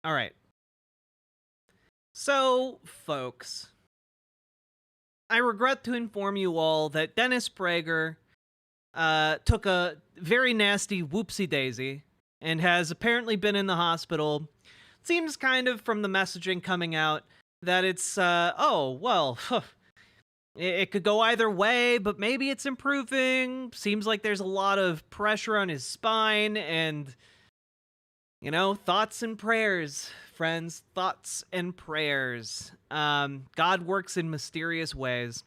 All right. So, folks, I regret to inform you all that Dennis Prager took a very nasty whoopsie daisy and has apparently been in the hospital. Seems kind of from the messaging coming out that it's, oh, well, it could go either way, but maybe it's improving. Seems like there's a lot of pressure on his spine and, thoughts and prayers, friends. Thoughts and prayers. God works in mysterious ways.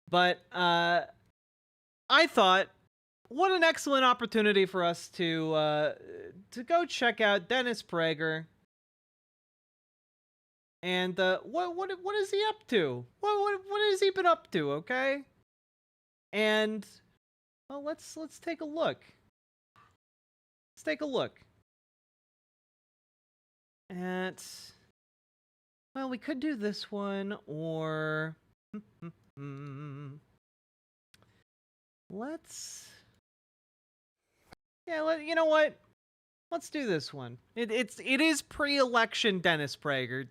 But I thought, what an excellent opportunity for us to go check out Dennis Prager. And what is he up to? What has he been up to? Okay, and well, let's take a look. Let's take a look at. Well, we could do this one, or let's. Yeah, you know what? Let's do this one. It is pre-election Dennis Prager,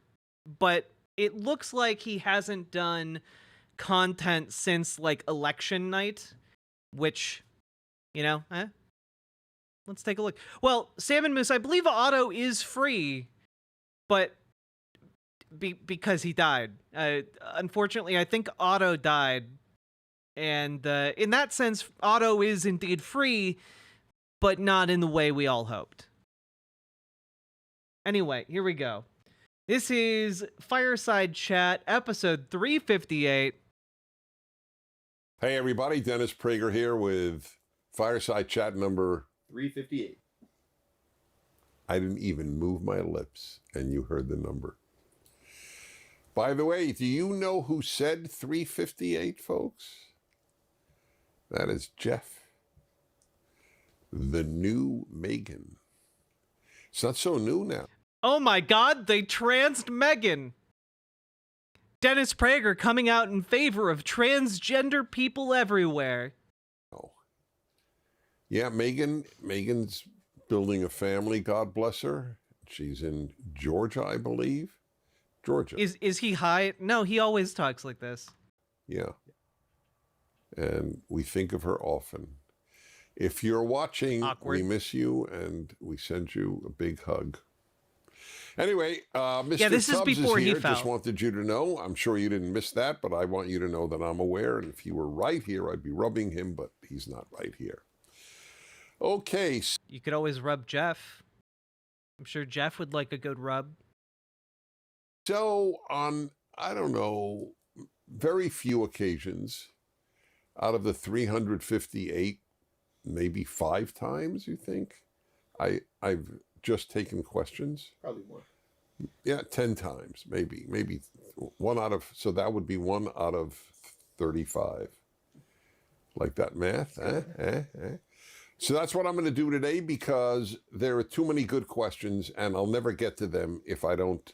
but it looks like he hasn't done content since like election night, which, let's take a look. Well, Salmon Moose, I believe Otto is free, but because he died. Unfortunately, I think Otto died, and in that sense, Otto is indeed free, but not in the way we all hoped. Anyway, here we go. This is Fireside Chat, episode 358. Hey everybody, Dennis Prager here with Fireside Chat number 358. I didn't even move my lips, and you heard the number. By the way, do you know who said 358, folks? That is Jeff, the new Megan. It's not so new now. Oh my god, they transed Megan. Dennis Prager coming out in favor of transgender people everywhere. Oh. Yeah, Megan's building a family, God bless her. She's in Georgia, I believe. Georgia. Is he high? No, he always talks like this. Yeah. And we think of her often. If you're watching, Awkward. We miss you and we send you a big hug. Anyway, Mr. Yeah, this Tubbs is before here. he fell. Just wanted you to know. I'm sure you didn't miss that, but I want you to know that I'm aware. And if he were right here, I'd be rubbing him, but he's not right here. Okay. You could always rub Jeff. I'm sure Jeff would like a good rub. So on, I don't know, very few occasions out of the 358, maybe 5 times, you think? I've just taken questions. Probably more. Yeah, 10 times, maybe 1 out of, so that would be 1 out of 35. Like that math? So that's what I'm going to do today because there are too many good questions and I'll never get to them if I don't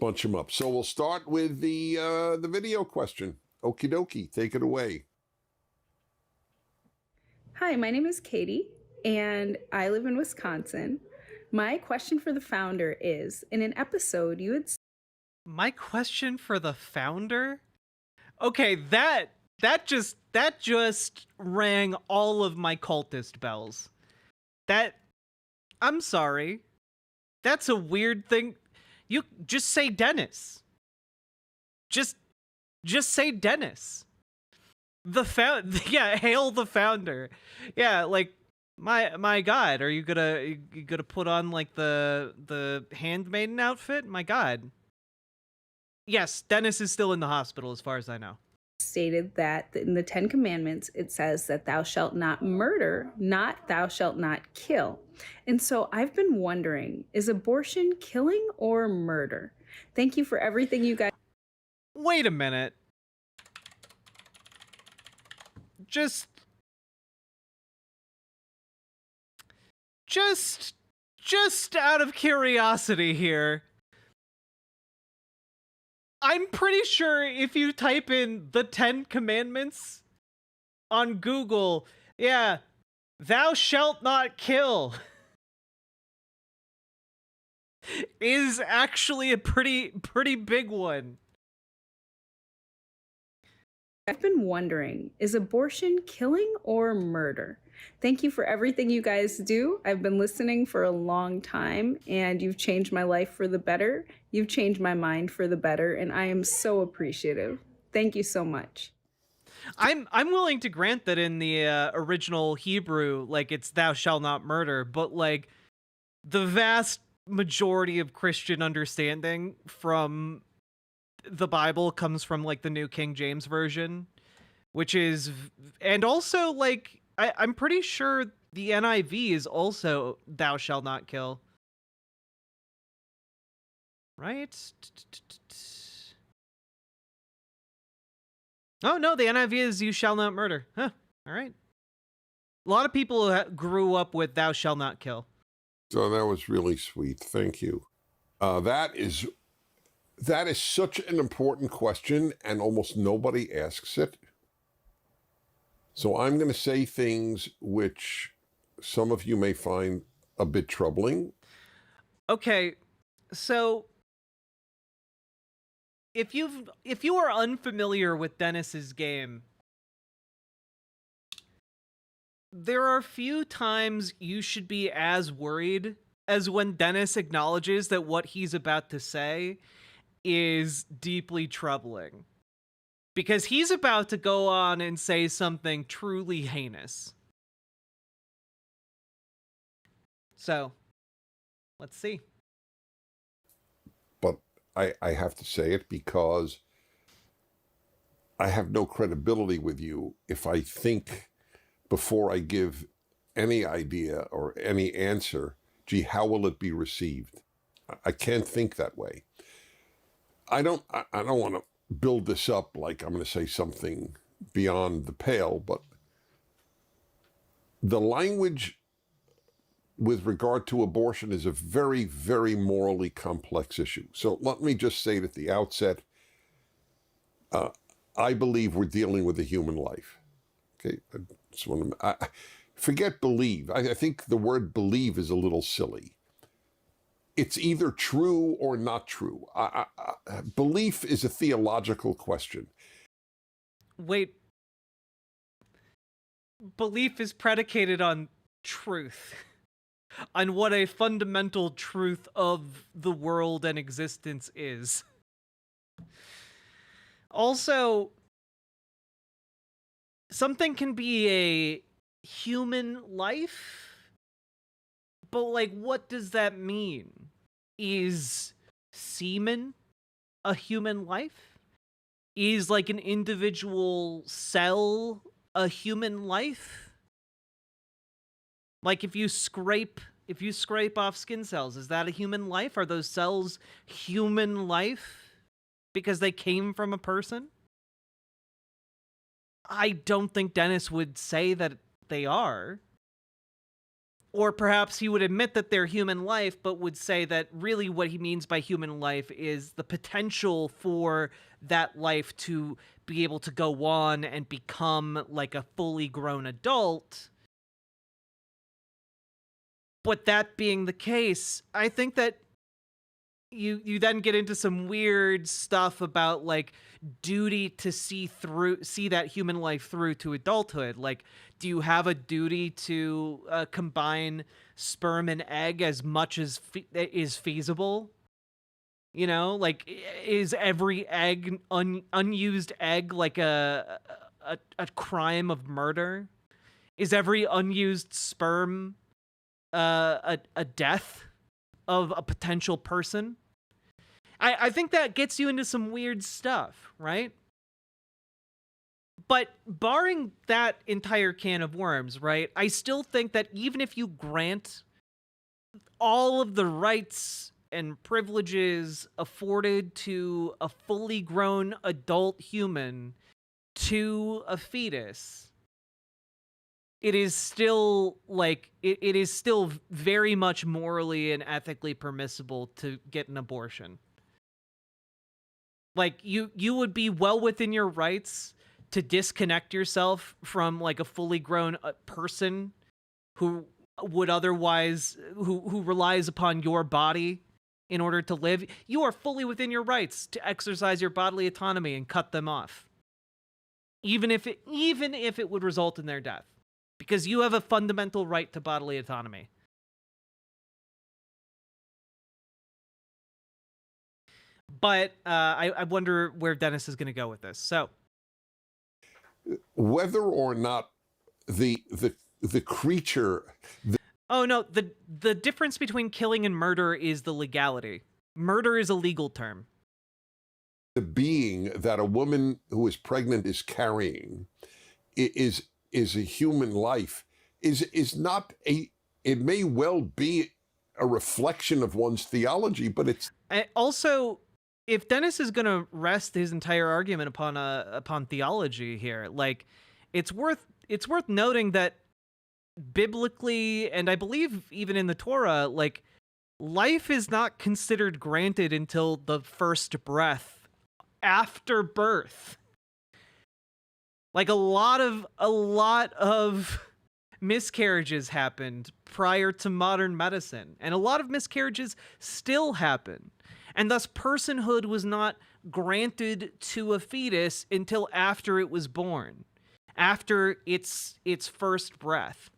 bunch them up. So we'll start with the video question. Okie dokie, take it away. Hi, my name is Katie, and I live in Wisconsin. My question for the founder is, in an episode you had... My question for the founder? Okay, that just rang all of my cultist bells. I'm sorry. That's a weird thing. You just say Dennis. Just say Dennis. Yeah, hail the founder. Yeah, like my god, are you gonna put on like the handmaiden outfit? My god. Yes, Dennis is still in the hospital as far as I know. stated that in the 10 Commandments, it says that thou shalt not murder, not thou shalt not kill. And so I've been wondering, is abortion killing or murder? Thank you for everything you guys... Wait a minute. Just out of curiosity here. I'm pretty sure if you type in the 10 Commandments on Google, yeah, thou shalt not kill. is actually a pretty big one. I've been wondering, is abortion killing or murder? Thank you for everything you guys do. I've been listening for a long time, and you've changed my life for the better. You've changed my mind for the better, and I am so appreciative. Thank you so much. I'm willing to grant that in the original Hebrew, like, it's thou shalt not murder, but like the vast majority of Christian understanding from the Bible comes from like the New King James Version, which is, and also like I'm pretty sure the NIV is also thou shalt not kill. Right? Oh no, the NIV is you shall not murder. Huh. All right. A lot of people grew up with thou shalt not kill. So that was really sweet. Thank you. That is such an important question, and almost nobody asks it. So I'm going to say things which some of you may find a bit troubling. Okay, so if you are unfamiliar with Dennis's game, there are few times you should be as worried as when Dennis acknowledges that what he's about to say is deeply troubling. Because he's about to go on and say something truly heinous. So, let's see. But I have to say it because I have no credibility with you if I think before I give any idea or any answer, gee, how will it be received? I can't think that way. I don't want to build this up like I'm going to say something beyond the pale, but the language with regard to abortion is a very, very morally complex issue. So let me just say it at the outset. I believe we're dealing with a human life. Okay, forget believe. I think the word believe is a little silly. It's either true or not true. Belief is a theological question. Wait. Belief is predicated on truth. On what a fundamental truth of the world and existence is. Also, something can be a human life, but like, what does that mean? Is semen a human life? Is like an individual cell a human life? Like if you scrape off skin cells, is that a human life? Are those cells human life because they came from a person? I don't think Dennis would say that they are. Or perhaps he would admit that they're human life, but would say that really what he means by human life is the potential for that life to be able to go on and become like a fully grown adult. But that being the case, I think that you then get into some weird stuff about like duty to see that human life through to adulthood. Like, do you have a duty to combine sperm and egg as much as is feasible? You know, like, is every egg unused egg like a crime of murder? Is every unused sperm a death of a potential person? I think that gets you into some weird stuff, right? But barring that entire can of worms, right, I still think that even if you grant all of the rights and privileges afforded to a fully grown adult human to a fetus, it is still like it is still very much morally and ethically permissible to get an abortion. Like you would be well within your rights to disconnect yourself from like a fully grown person who would otherwise who relies upon your body in order to live, you are fully within your rights to exercise your bodily autonomy and cut them off. Even if it would result in their death. Because you have a fundamental right to bodily autonomy. But I wonder where Dennis is going to go with this. So, whether or not the creature. Oh no, the difference between killing and murder is the legality. Murder is a legal term. The being that a woman who is pregnant is carrying is a human life. Is not a. It may well be a reflection of one's theology, but it's also. If Dennis is going to rest his entire argument upon theology here, like it's worth noting that biblically, and I believe even in the Torah, like life is not considered granted until the first breath after birth. Like a lot of miscarriages happened prior to modern medicine, and a lot of miscarriages still happen. And thus personhood was not granted to a fetus until after it was born, after its first breath.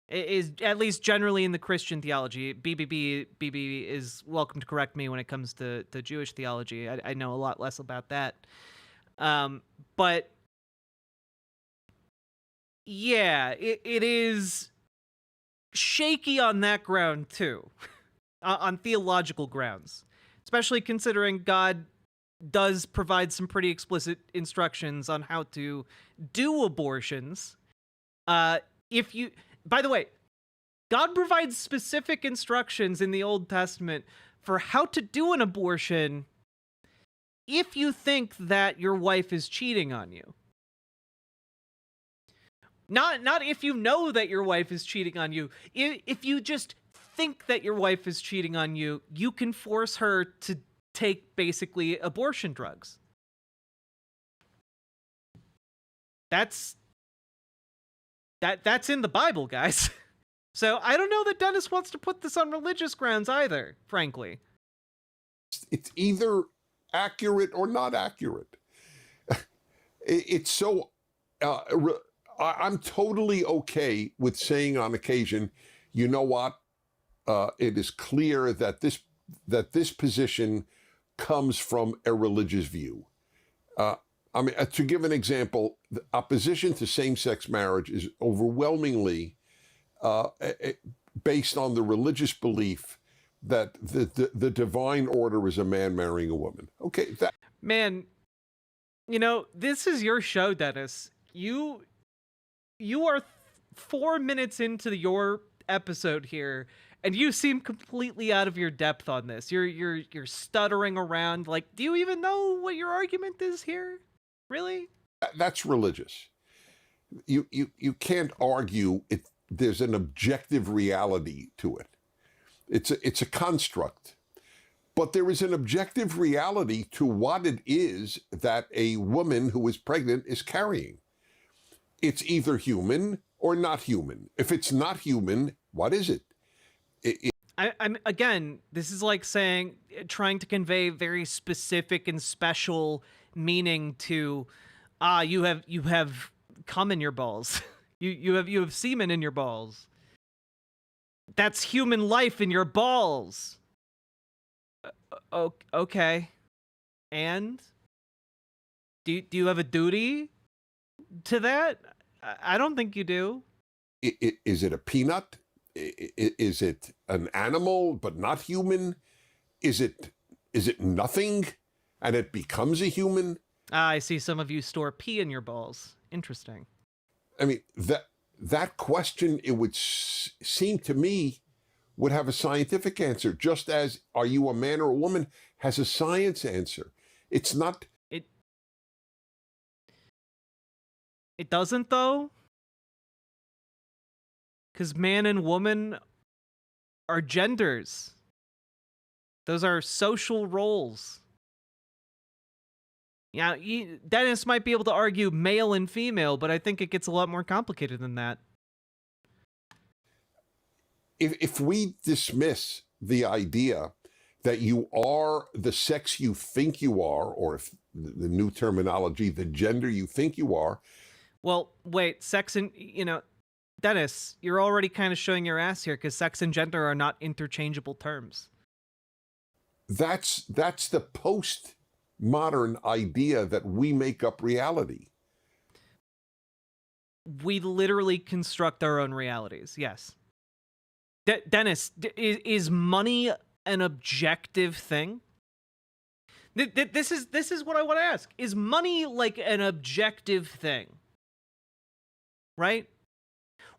It is at least generally in the Christian theology. BB is welcome to correct me when it comes to Jewish theology. I know a lot less about that. But yeah, it is shaky on that ground too. On theological grounds, especially considering God does provide some pretty explicit instructions on how to do abortions. By the way, God provides specific instructions in the Old Testament for how to do an abortion if you think that your wife is cheating on you. Not if you know that your wife is cheating on you. If you just think that your wife is cheating on you, you can force her to take basically abortion drugs. That's in the Bible, guys. So I don't know that Dennis wants to put this on religious grounds either, frankly. It's either accurate or not accurate. It's so I'm totally okay with saying on occasion, you know what? It is clear that this position comes from a religious view. To give an example, the opposition to same-sex marriage is overwhelmingly based on the religious belief that the divine order is a man marrying a woman. Okay, man, this is your show, Dennis. You are 4 minutes into your episode here. And you seem completely out of your depth on this. You're stuttering around. Like, do you even know what your argument is here? Really? That's religious. You can't argue it. There's an objective reality to it. It's a construct. But there is an objective reality to what it is that a woman who is pregnant is carrying. It's either human or not human. If it's not human, what is it? I'm again, this is like trying to convey very specific and special meaning to, you have cum in your balls. you have semen in your balls. That's human life in your balls. Okay. And do you have a duty to that? I don't think you do. Is it a peanut? Is it an animal but not human? Is it nothing and it becomes a human? I see some of you store pee in your balls. Interesting. I mean, that question, it would seem to me, would have a scientific answer, just as are you a man or a woman has a science answer. It's not. It doesn't, though? Because man and woman are genders. Those are social roles. Yeah, Dennis might be able to argue male and female, but I think it gets a lot more complicated than that. if we dismiss the idea that you are the sex you think you are, or if the new terminology, the gender you think you are. Well, wait, sex and, Dennis, you're already kind of showing your ass here, because sex and gender are not interchangeable terms. That's the postmodern idea that we make up reality. We literally construct our own realities. Yes. Dennis, is money an objective thing? This is what I want to ask. Is money like an objective thing? Right?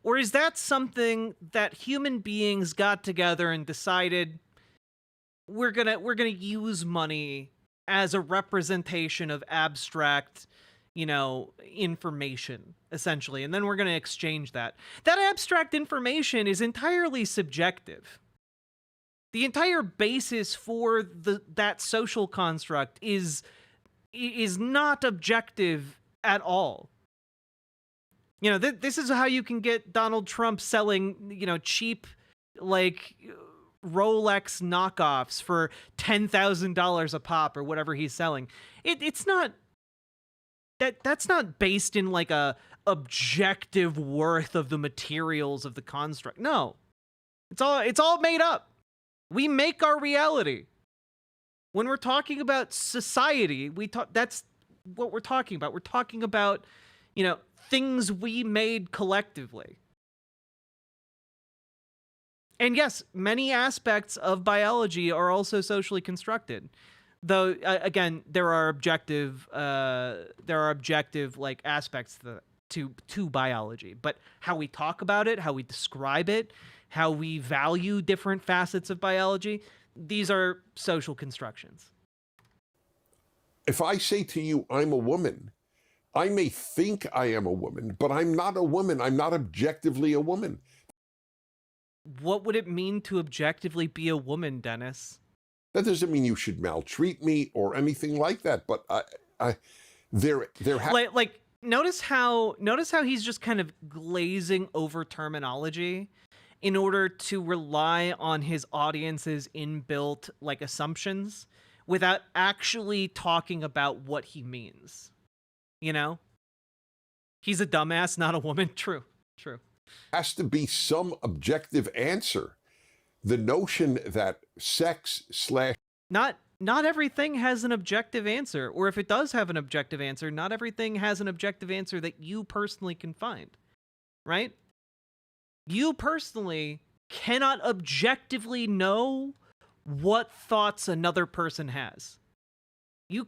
Or is that something that human beings got together and decided we're gonna use money as a representation of abstract, information, essentially, and then we're gonna exchange that. That abstract information is entirely subjective. The entire basis for that social construct is not objective at all. This is how you can get Donald Trump selling, cheap, like, Rolex knockoffs for $10,000 a pop or whatever he's selling. It's not that's not based in like a objective worth of the materials of the construct. No, it's all made up. We make our reality. When we're talking about society, that's what we're talking about. We're talking about, things we made collectively. And yes, many aspects of biology are also socially constructed. Though, again, there are objective like aspects to biology. But how we talk about it, how we describe it, how we value different facets of biology, these are social constructions. If I say to you, I'm a woman, I may think I am a woman, but I'm not a woman. I'm not objectively a woman. What would it mean to objectively be a woman, Dennis? That doesn't mean you should maltreat me or anything like that. But notice how he's just kind of glazing over terminology in order to rely on his audience's inbuilt like assumptions without actually talking about what he means. He's a dumbass, not a woman. True. Has to be some objective answer. The notion that sex / not everything has an objective answer, or if it does have an objective answer, not everything has an objective answer that you personally can find, right? You personally cannot objectively know what thoughts another person has. You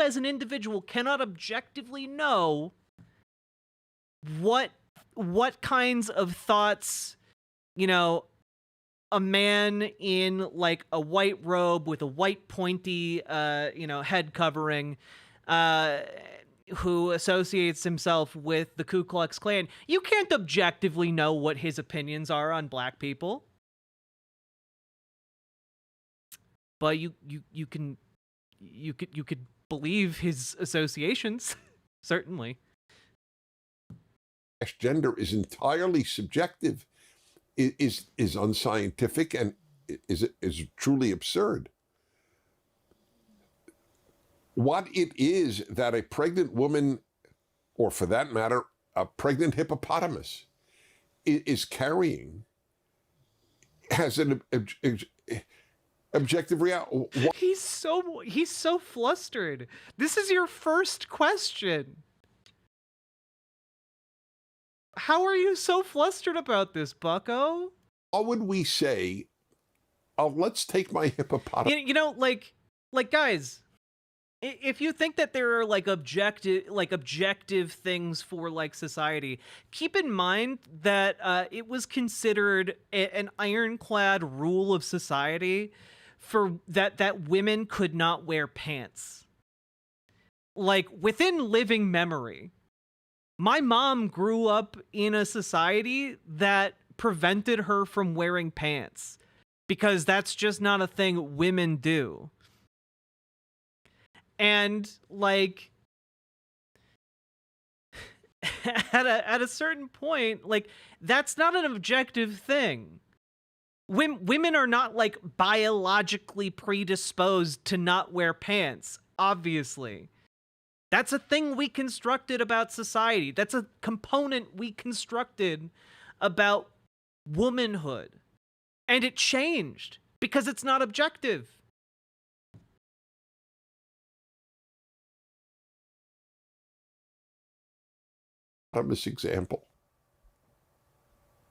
as an individual cannot objectively know what kinds of thoughts, a man in like a white robe with a white pointy, head covering, who associates himself with the Ku Klux Klan. You can't objectively know what his opinions are on black people. But you could believe his associations, certainly. Gender is entirely subjective, is unscientific, and is truly absurd. What it is that a pregnant woman, or for that matter, a pregnant hippopotamus, is carrying has an objective reality. He's so flustered. This is your first question. How are you so flustered about this, bucko? How would we say, let's take my hippopotamus. Like guys, if you think that there are like objective things for like society, keep in mind that it was considered an ironclad rule of society for that women could not wear pants. Like within living memory, my mom grew up in a society that prevented her from wearing pants because that's just not a thing women do. And like at a certain point, like, that's not an objective thing. Women are not, like, biologically predisposed to not wear pants, obviously. That's a thing we constructed about society. That's a component we constructed about womanhood. And it changed because it's not objective. Example.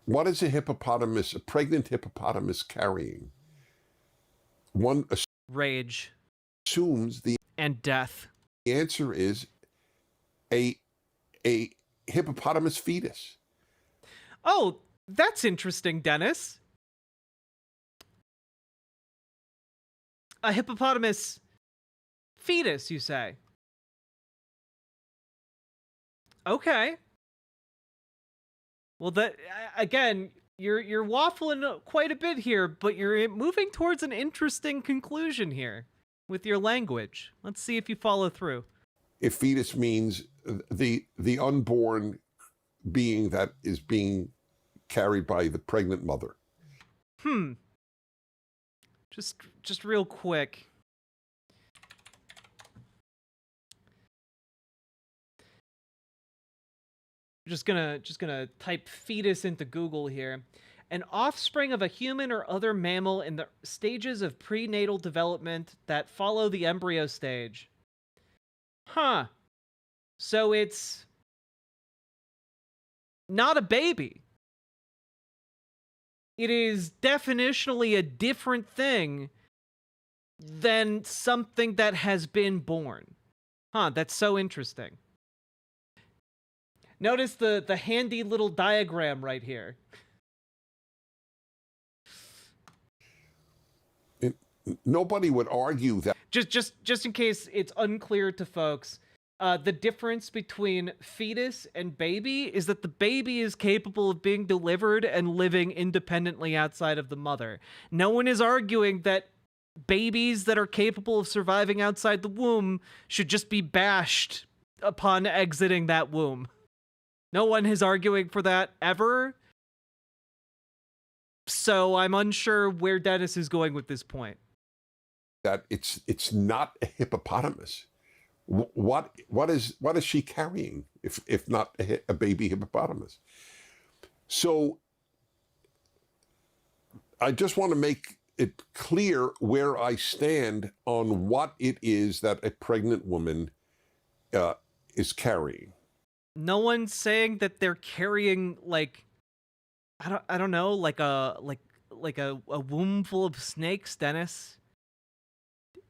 What is a pregnant hippopotamus carrying? One Rage assumes the and death. answer is a hippopotamus fetus. Oh, that's interesting, Dennis. A hippopotamus fetus, you say? Okay. Well, that again, you're waffling quite a bit here, but you're moving towards an interesting conclusion here with your language. Let's see if you follow through. If fetus means the unborn being that is being carried by the pregnant mother. Just real quick. Just gonna type fetus into Google here. An offspring of a human or other mammal in the stages of prenatal development that follow the embryo stage. Huh. So it's not a baby. It is definitionally a different thing than something that has been born. Huh, that's so interesting. Notice the handy little diagram right here. Nobody would argue that. Just in case it's unclear to folks, the difference between fetus and baby is that the baby is capable of being delivered and living independently outside of the mother. No one is arguing that babies that are capable of surviving outside the womb should just be bashed upon exiting that womb. No one is arguing for that ever. So I'm unsure where Dennis is going with this point. That it's not a hippopotamus. What is she carrying if not a baby hippopotamus? So I just want to make it clear where I stand on what it is that a pregnant woman is carrying. No one's saying that they're carrying, like, I don't know, like a womb full of snakes, Dennis.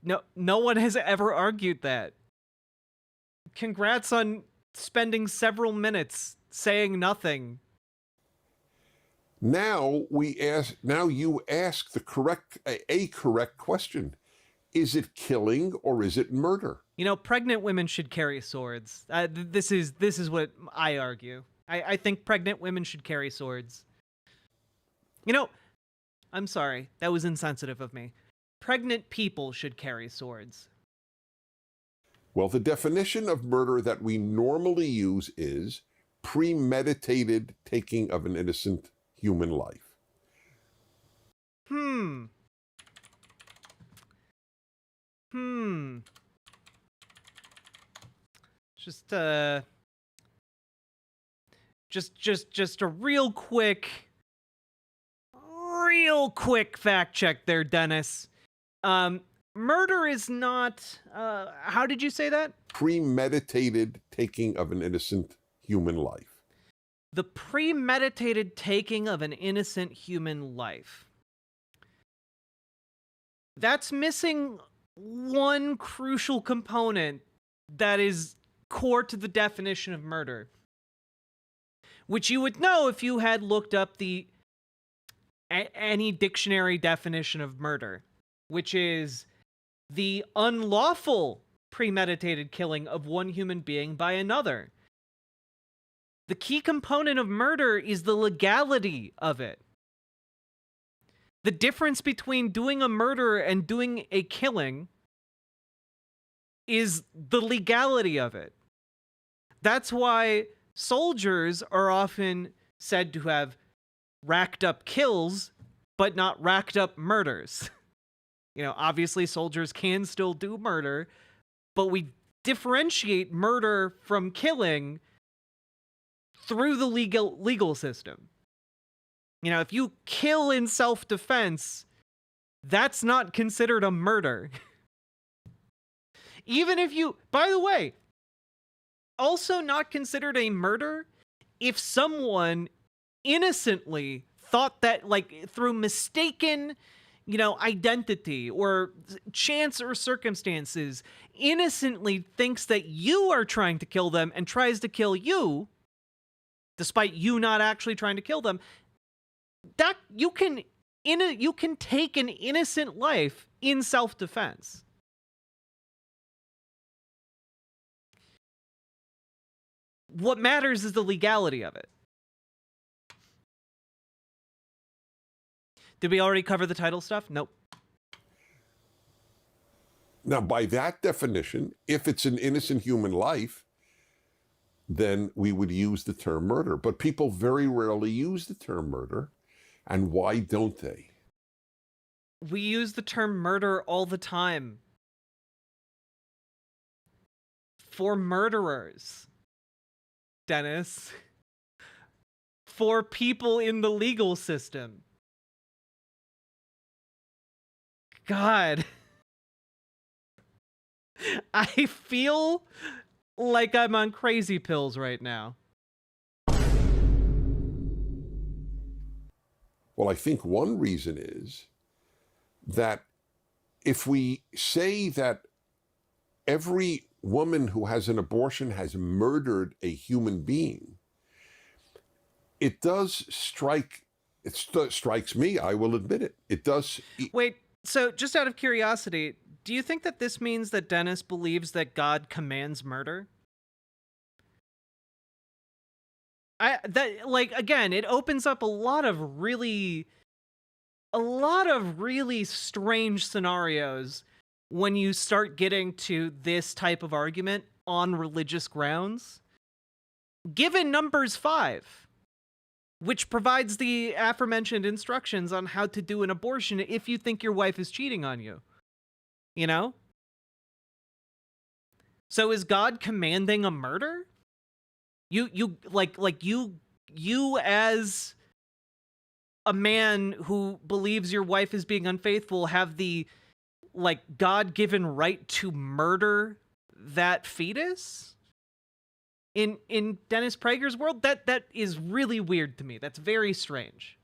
No one has ever argued that. Congrats on spending several minutes saying nothing. Now you ask a correct question. Is it killing or is it murder? Pregnant women should carry swords. This is what I argue. I think pregnant women should carry swords. I'm sorry. That was insensitive of me. Pregnant people should carry swords. Well, the definition of murder that we normally use is premeditated taking of an innocent human life. Just a real quick fact check there, Dennis. Murder is not, how did you say that? Premeditated taking of an innocent human life. The premeditated taking of an innocent human life. That's missing one crucial component that is core to the definition of murder, which you would know if you had looked up any dictionary definition of murder, which is the unlawful premeditated killing of one human being by another. The key component of murder is the legality of it. The difference between doing a murder and doing a killing is the legality of it. That's why soldiers are often said to have racked up kills, but not racked up murders. You know, obviously soldiers can still do murder, but we differentiate murder from killing through the legal system. You know, if you kill in self-defense, that's not considered a murder. Even if you, by the way, also not considered a murder if someone innocently thought that, like, through mistaken, you know, identity or chance or circumstances, innocently thinks that you are trying to kill them and tries to kill you, despite you not actually trying to kill them. That you can take an innocent life in self-defense. What matters is the legality of it. Did we already cover the title stuff? Nope. Now, by that definition, if it's an innocent human life, then we would use the term murder. But people very rarely use the term murder. And why don't they? We use the term murder all the time. For murderers, Dennis. For people in the legal system. God. I feel like I'm on crazy pills right now. Well, I think one reason is that if we say that every woman who has an abortion has murdered a human being, it does strike, strikes me, I will admit it. It does. Wait, so just out of curiosity, do you think that this means that Dennis believes that God commands murder? Again, it opens up a lot of really strange scenarios when you start getting to this type of argument on religious grounds. Given Numbers 5, which provides the aforementioned instructions on how to do an abortion if you think your wife is cheating on you. You know? So is God commanding a murder? You as a man who believes your wife is being unfaithful have the, like, God-given right to murder that fetus? In Dennis Prager's world, that is really weird to me. That's very strange.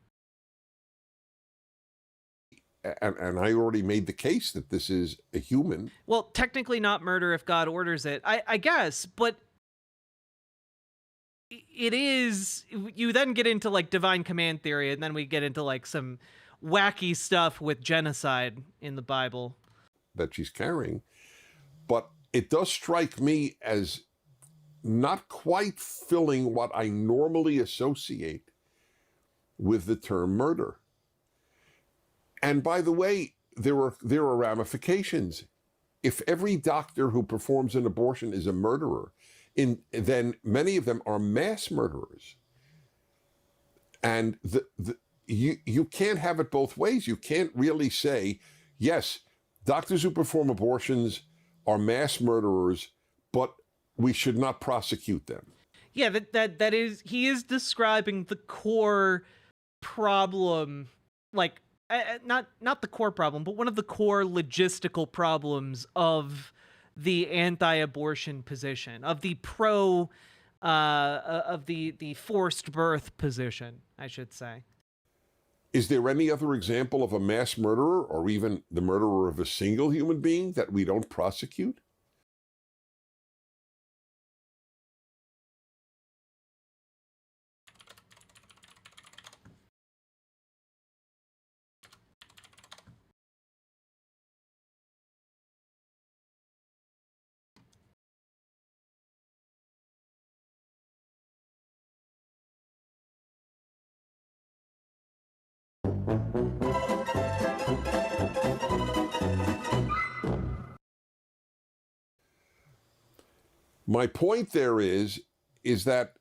And I already made the case that this is a human. Well, technically not murder if God orders it, I guess, but it is. You then get into, like, divine command theory, and then we get into, like, some wacky stuff with genocide in the Bible That she's carrying. But it does strike me as not quite filling what I normally associate with the term murder. And by the way, there are ramifications. If every doctor who performs an abortion is a murderer, then many of them are mass murderers. And you can't have it both ways. You can't really say, yes, doctors who perform abortions are mass murderers, but we should not prosecute them. Yeah, that is, he is describing the core problem, like, not the core problem, but one of the core logistical problems of the anti-abortion position, of the of the forced birth position, I should say. Is there any other example of a mass murderer, or even the murderer of a single human being, that we don't prosecute? My point there is that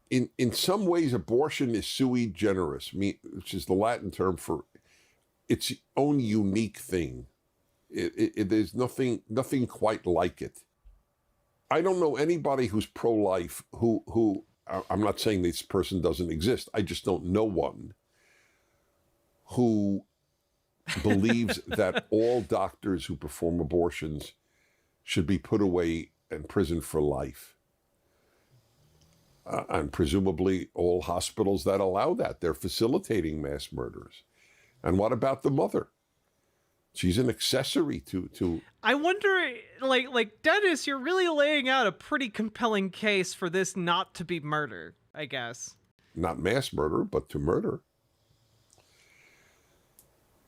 in some ways, abortion is sui generis, which is the Latin term for its own unique thing. There's nothing quite like it. I don't know anybody who's pro-life who I'm not saying this person doesn't exist. I just don't know one who believes that all doctors who perform abortions should be put away in prison for life. And presumably all hospitals that allow that, they're facilitating mass murders. And what about the mother? She's an accessory to. I wonder, like Dennis, you're really laying out a pretty compelling case for this not to be murder, I guess. Not mass murder, but to murder.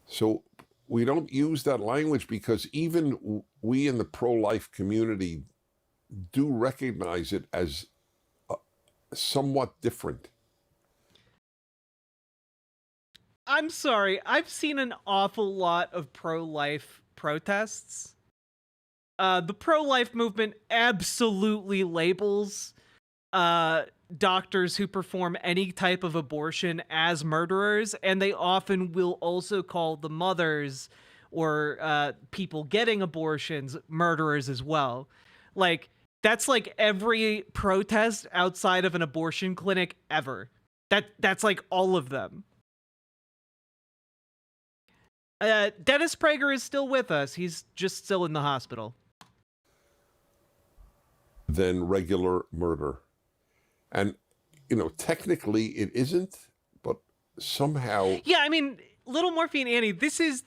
So we don't use that language because even we in the pro-life community do recognize it as somewhat different. I'm sorry, I've seen an awful lot of pro-life protests. The pro-life movement absolutely labels doctors who perform any type of abortion as murderers, and they often will also call the mothers or people getting abortions murderers as well. Like, that's like every protest outside of an abortion clinic ever. That's like all of them. Dennis Prager is still with us. He's just still in the hospital. Than regular murder. And, technically it isn't, but somehow... Yeah, I mean, Little Morphine Annie, this is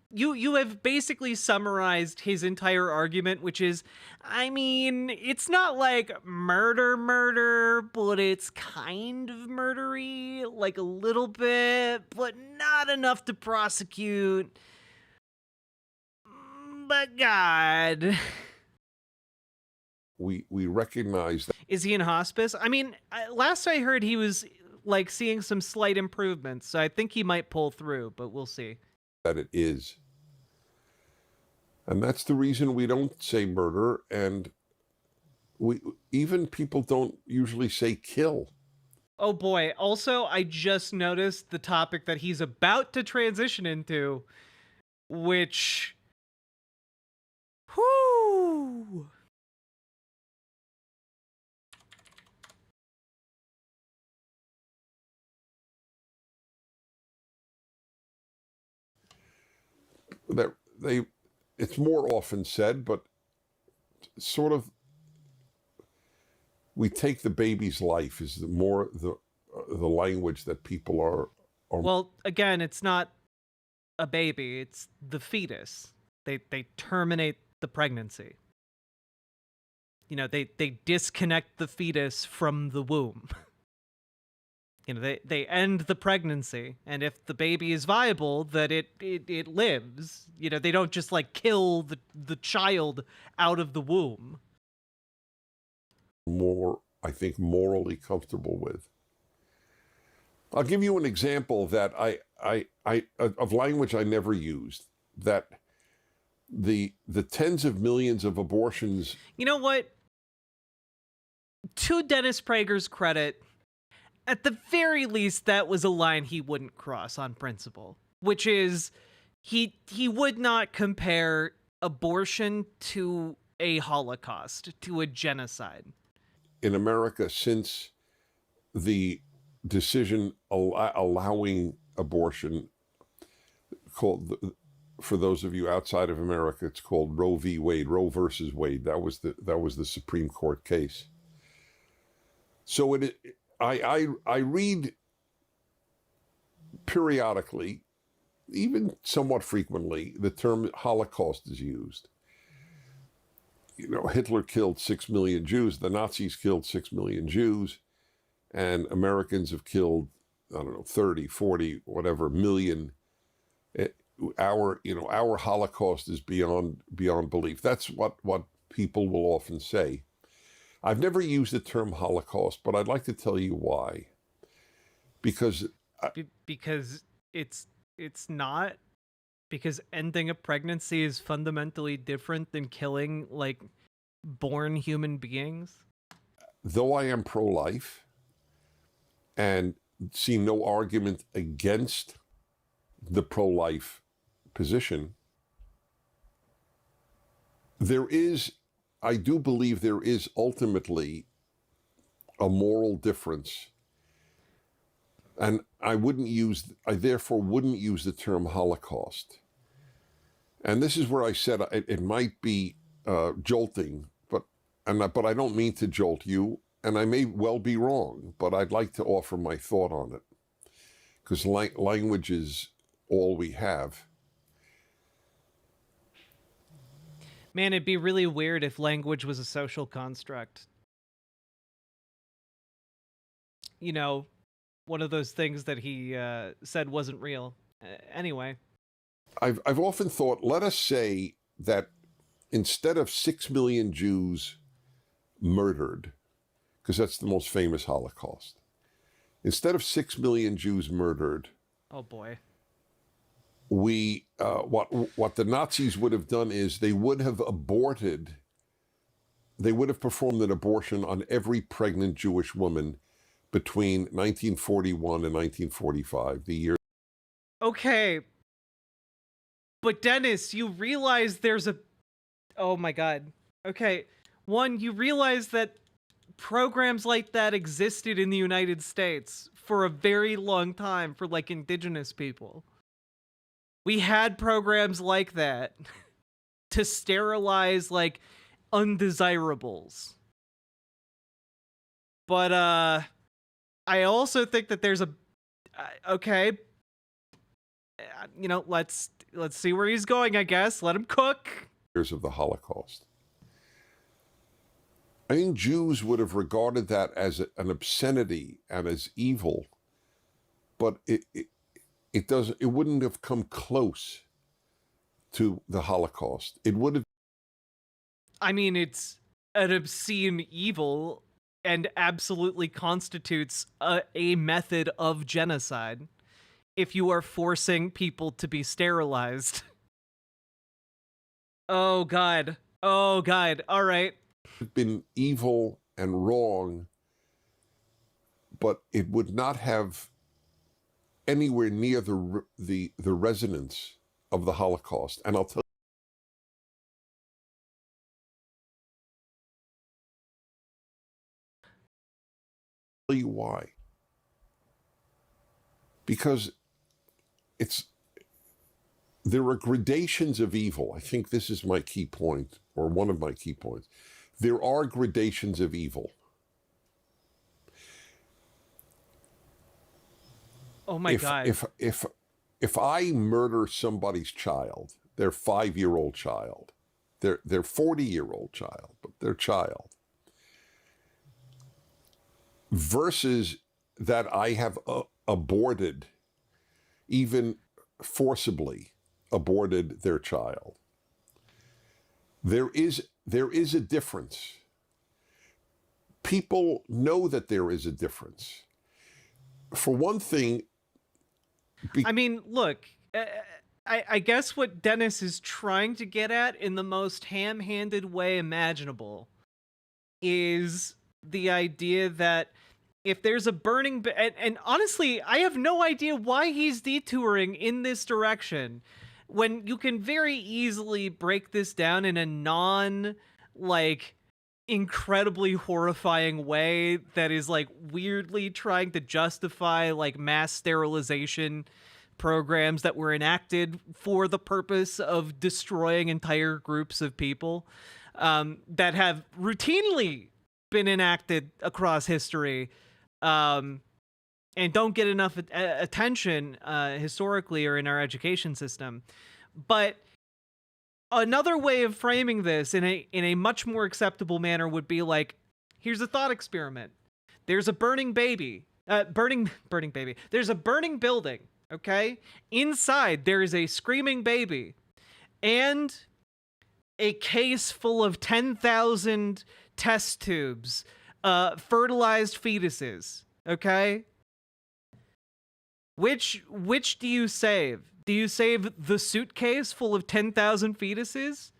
you have basically summarized his entire argument, which is, I mean, it's not like murder, but it's kind of murdery, like a little bit, but not enough to prosecute. But God... We recognize that. Is he in hospice? I mean, last I heard he was like seeing some slight improvements, so I think he might pull through, but we'll see. That it is. And that's the reason we don't say murder, and even people don't usually say kill. Oh boy, also I just noticed the topic that he's about to transition into, which... Whoo! That it's more often said, but sort of we take the baby's life is more the language that people are. Well, again, it's not a baby; it's the fetus. They terminate the pregnancy. They disconnect the fetus from the womb. They end the pregnancy, and if the baby is viable, that it lives. They don't just like kill the child out of the womb. More, I think, morally comfortable with. I'll give you an example that I of language I never used. That the tens of millions of abortions. You know what? To Dennis Prager's credit, at the very least, that was a line he wouldn't cross on principle, which is he would not compare abortion to a Holocaust, to a genocide. In America, since the decision allowing abortion, called, for those of you outside of America, it's called Roe v. Wade, Roe versus Wade. That was the Supreme Court case. So I read periodically, even somewhat frequently, the term Holocaust is used. Hitler killed 6 million Jews, the Nazis killed 6 million Jews, and Americans have killed, 30, 40, whatever million. Our Holocaust is beyond belief. That's what people will often say. I've never used the term Holocaust, but I'd like to tell you why. Because it's not. Because ending a pregnancy is fundamentally different than killing like born human beings. Though I am pro-life, and see no argument against the pro-life position, I do believe there is ultimately a moral difference. And I therefore wouldn't use the term Holocaust. And this is where I said it might be jolting, but I don't mean to jolt you, and I may well be wrong, but I'd like to offer my thought on it, because language is all we have. Man, it'd be really weird if language was a social construct. You know, one of those things that he said wasn't real. Anyway. I've often thought, let us say that instead of 6 million Jews murdered, because that's the most famous Holocaust, instead of 6 million Jews murdered, oh boy, what the Nazis would have done is they would have performed an abortion on every pregnant Jewish woman between 1941 and 1945, the year. Okay. But Dennis, you realize oh my God. Okay. One, you realize that programs like that existed in the United States for a very long time for like indigenous people. We had programs like that to sterilize like undesirables. But I also think that there's okay, you know, let's see where he's going, I guess. Let him cook. Years of the Holocaust. I think Jews would have regarded that as an obscenity and as evil, but it wouldn't have come close to the Holocaust. It would have. I mean, it's an obscene evil and absolutely constitutes a method of genocide if you are forcing people to be sterilized. Oh God. Oh God. All right. Been evil and wrong, but it would not have anywhere near the resonance of the Holocaust. And I'll tell you why. Because there are gradations of evil. I think this is my key point, or one of my key points. There are gradations of evil. Oh my God. If I murder somebody's child, their 5-year-old child, their 40-year-old child, but their child, versus that I have aborted, even forcibly aborted their child, there is a difference. People know that there is a difference. For one thing, I mean, look, I guess what Dennis is trying to get at in the most ham-handed way imaginable is the idea that if there's a burning... And honestly, I have no idea why he's detouring in this direction, when you can very easily break this down in a incredibly horrifying way that is like weirdly trying to justify like mass sterilization programs that were enacted for the purpose of destroying entire groups of people, that have routinely been enacted across history, and don't get enough attention historically or in our education system. But another way of framing this in a much more acceptable manner would be like, here's a thought experiment. There's a burning baby. Burning baby. There's a burning building, okay? Inside, there is a screaming baby and a case full of 10,000 test tubes, fertilized fetuses, okay? Which do you save? Do you save the suitcase full of 10,000 fetuses?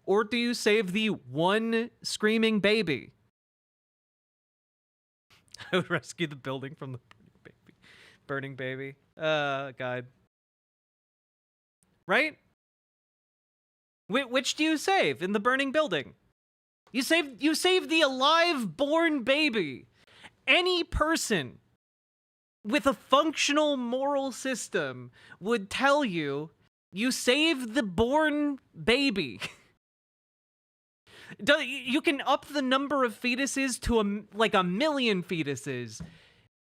Or do you save the one screaming baby? I would rescue the building from the burning Burning baby. God. Right? Which do you save in the burning building? You save the alive born baby. Any person with a functional moral system would tell you save the born baby. You can up the number of fetuses to like 1 million fetuses.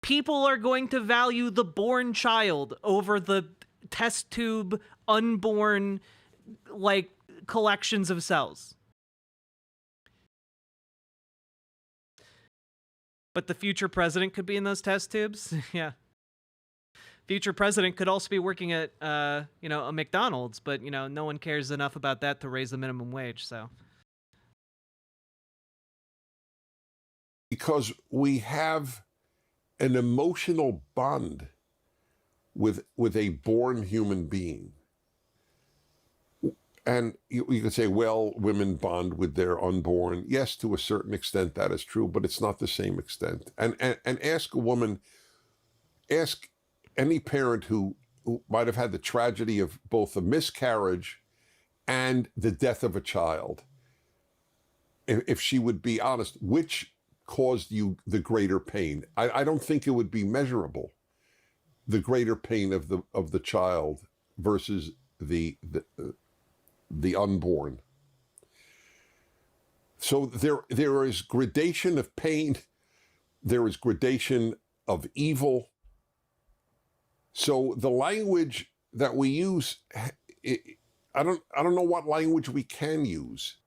People are going to value the born child over the test tube unborn like collections of cells. But the future president could be in those test tubes. Yeah. Future president could also be working at a McDonald's, but no one cares enough about that to raise the minimum wage, so. Because we have an emotional bond with a born human being. And you could say, well, women bond with their unborn. Yes, to a certain extent, that is true, but it's not the same extent. And ask a woman, ask any parent who might have had the tragedy of both a miscarriage and the death of a child, if she would be honest, which caused you the greater pain? I don't think it would be measurable, the greater pain of the child versus the unborn. So there is gradation of pain, there is gradation of evil. So the language that we use, I don't know what language we can use.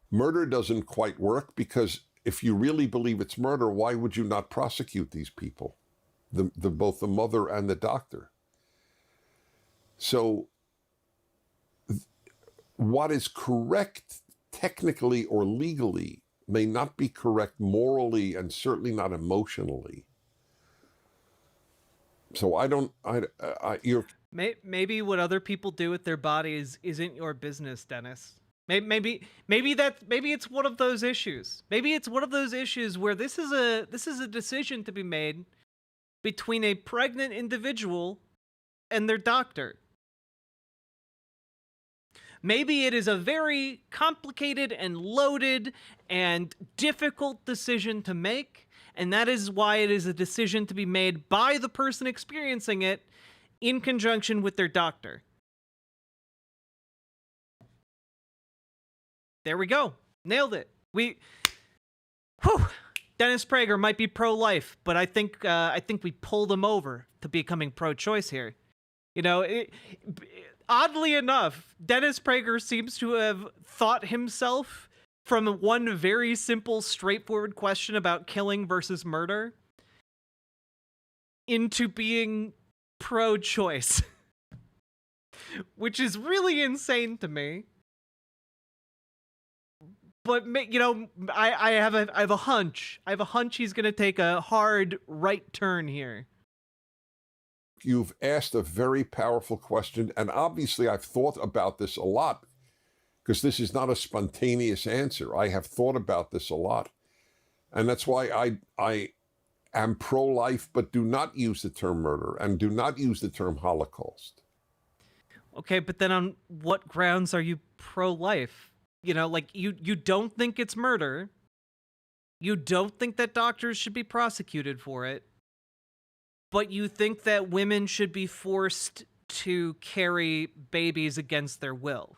Murder doesn't quite work, because if you really believe it's murder, why would you not prosecute these people, both the mother and the doctor? So what is correct technically or legally may not be correct morally, and certainly not emotionally. So Maybe what other people do with their bodies isn't your business, Dennis. Maybe it's one of those issues. Maybe it's one of those issues where this is a decision to be made between a pregnant individual and their doctor. Maybe it is a very complicated and loaded and difficult decision to make, and that is why it is a decision to be made by the person experiencing it in conjunction with their doctor. There we go. Nailed it. Dennis Prager might be pro-life, but I think we pulled him over to becoming pro-choice here. Oddly enough, Dennis Prager seems to have thought himself from one very simple, straightforward question about killing versus murder into being pro-choice, which is really insane to me. But I have a hunch. I have a hunch he's going to take a hard right turn here. You've asked a very powerful question, and obviously I've thought about this a lot, because this is not a spontaneous answer. I have thought about this a lot, and that's why I am pro-life, but do not use the term murder and do not use the term Holocaust. Okay, but then on what grounds are you pro-life? You don't think it's murder. You don't think that doctors should be prosecuted for it. But you think that women should be forced to carry babies against their will.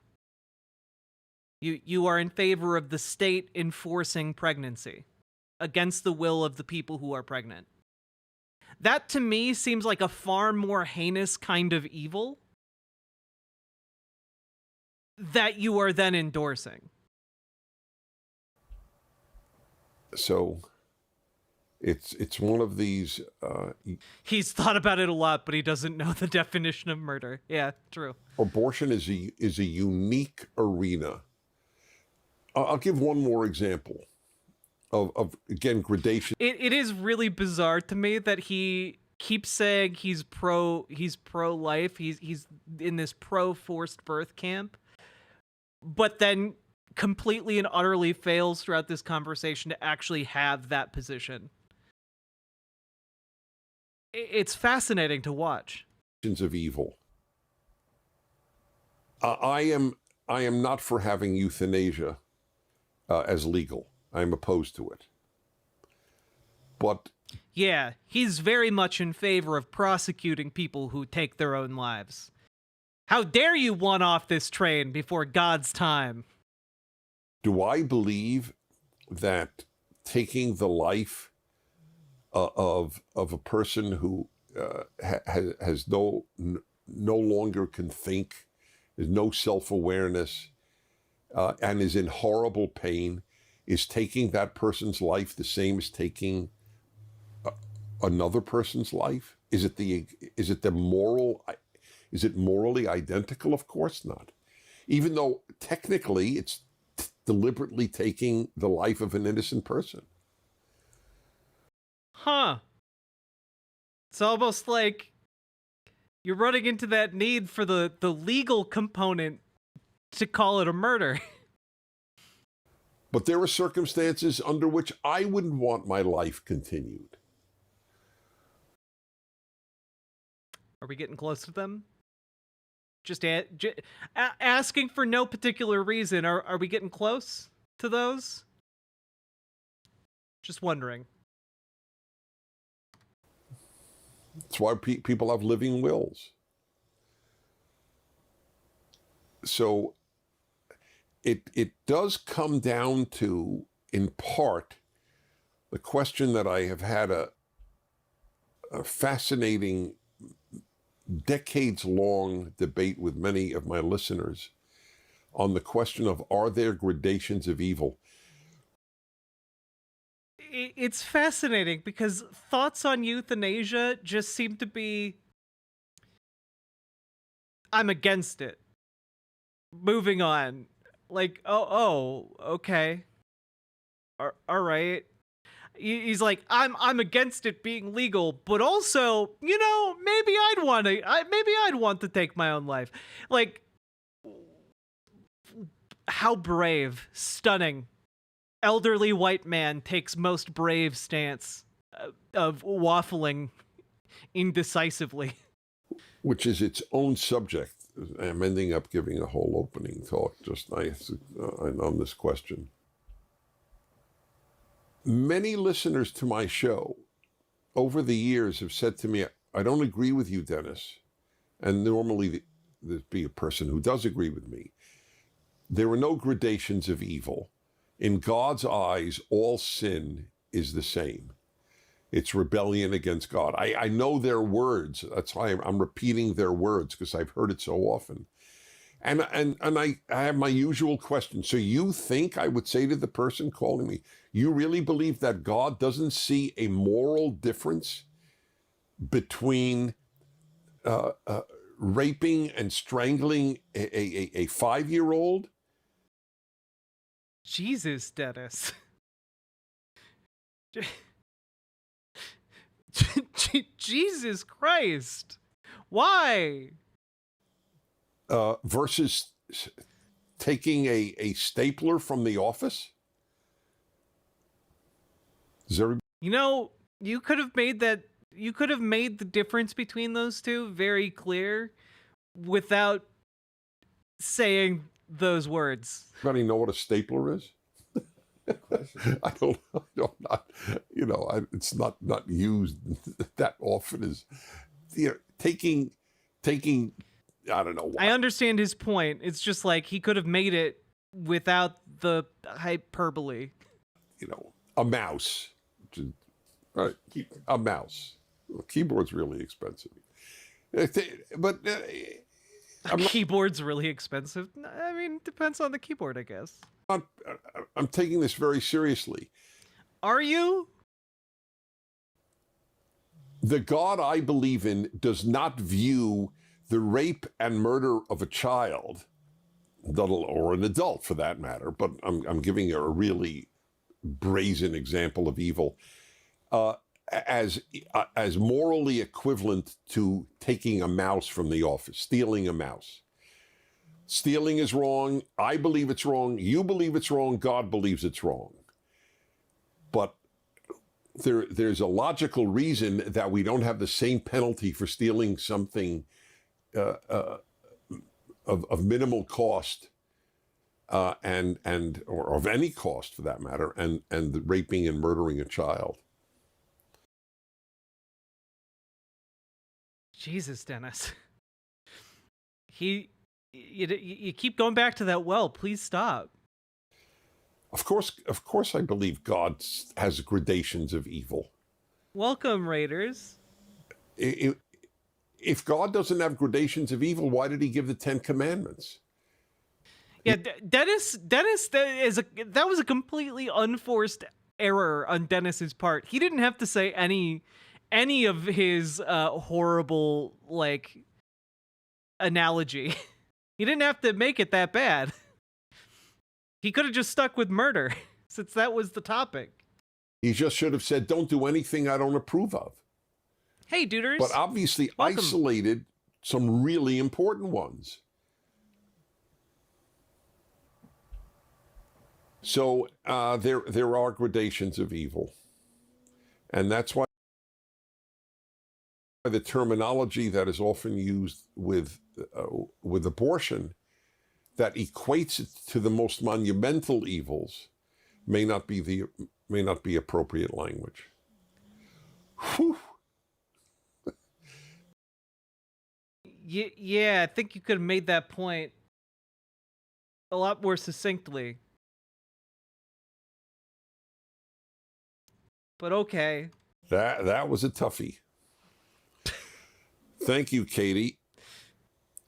You are in favor of the state enforcing pregnancy against the will of the people who are pregnant. That to me seems like a far more heinous kind of evil that you are then endorsing. So it's one of these. He's thought about it a lot, but he doesn't know the definition of murder. Yeah, true. Abortion is a unique arena. I'll give one more example of again, gradation. It is really bizarre to me that he keeps saying he's pro-life. He's in this pro-forced birth camp, but then completely and utterly fails throughout this conversation to actually have that position. It's fascinating to watch. Of evil. I am not for having euthanasia as legal. I'm opposed to it. But yeah, he's very much in favor of prosecuting people who take their own lives. How dare you want off this train before God's time? Do I believe that taking the life of a person who has no longer can think, has no self-awareness, and is in horrible pain, is taking that person's life the same as taking another person's life? Is it morally identical? Of course not. Even though technically it's deliberately taking the life of an innocent person. Huh. It's almost like you're running into that need for the legal component to call it a murder. But there are circumstances under which I wouldn't want my life continued. Are we getting close to them? Just asking for no particular reason. Are we getting close to those? Just wondering. That's why people have living wills. So it does come down to, in part, the question that I have had a fascinating, decades-long debate with many of my listeners on the question of, are there gradations of evil? It's fascinating because thoughts on euthanasia just seem to be, I'm against it. Moving on. Like, okay. All right. He's like, I'm against it being legal, but also, maybe I'd want to take my own life. Like, how brave, stunning. Elderly white man takes most brave stance of waffling indecisively. Which is its own subject. I'm ending up giving a whole opening talk just nice on this question. Many listeners to my show over the years have said to me, I don't agree with you, Dennis. And normally there'd be a person who does agree with me. There are no gradations of evil. In God's eyes, all sin is the same. It's rebellion against God. I know their words. That's why I'm repeating their words, because I've heard it so often. And I have my usual question. So you think, I would say to the person calling me, you really believe that God doesn't see a moral difference between raping and strangling a 5-year-old? Jesus, Dennis. Jesus Christ. Why? Versus taking a stapler from the office? Is there... You could have made the difference between those two very clear without saying those words. Anybody know what a stapler is? I don't it's not used that often as taking I don't know why. I understand his point. It's just like he could have made it without the hyperbole. A mouse. Right, a mouse. A keyboard's really expensive. But keyboard's really expensive. I mean, depends on the keyboard, I guess. I'm taking this very seriously. Are you? The God I believe in does not view the rape and murder of a child, or an adult for that matter, but I'm giving you a really brazen example of evil, as morally equivalent to taking a mouse from the office, stealing a mouse. Stealing is wrong. I believe it's wrong. You believe it's wrong. God believes it's wrong. But there's a logical reason that we don't have the same penalty for stealing something of minimal cost or of any cost for that matter, and raping and murdering a child. Jesus, Dennis. You keep going back to that well. Please stop. Of course, I believe God has gradations of evil. Welcome, Raiders. If God doesn't have gradations of evil, why did he give the 10 Commandments? Yeah, Dennis, that was a completely unforced error on Dennis's part. He didn't have to say any of his horrible analogy. He didn't have to make it that bad. He could have just stuck with murder, since that was the topic. He just should have said, "Don't do anything I don't approve of." Hey, duders. But obviously welcome. Isolated some really important ones. So there are gradations of evil. And that's why the terminology that is often used with abortion that equates it to the most monumental evils may not be appropriate language. Whew. Yeah, I think you could have made that point a lot more succinctly. But okay. That was a toughie. Thank you, Katie.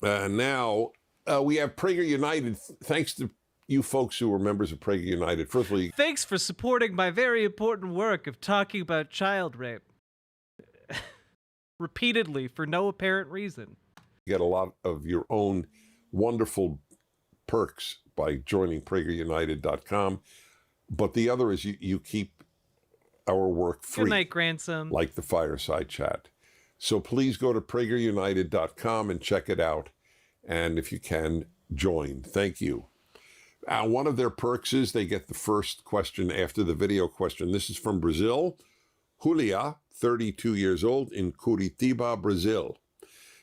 Now we have Prager United. Thanks to you folks who are members of Prager United. Firstly, thanks for supporting my very important work of talking about child rape. Repeatedly for no apparent reason. You get a lot of your own wonderful perks by joining PragerUnited.com. But the other is you keep our work free. Good night, Grandson. Like the fireside chat. So please go to PragerUnited.com and check it out. And if you can, join. Thank you. One of their perks is they get the first question after the video question. This is from Brazil. Julia, 32 years old, in Curitiba, Brazil.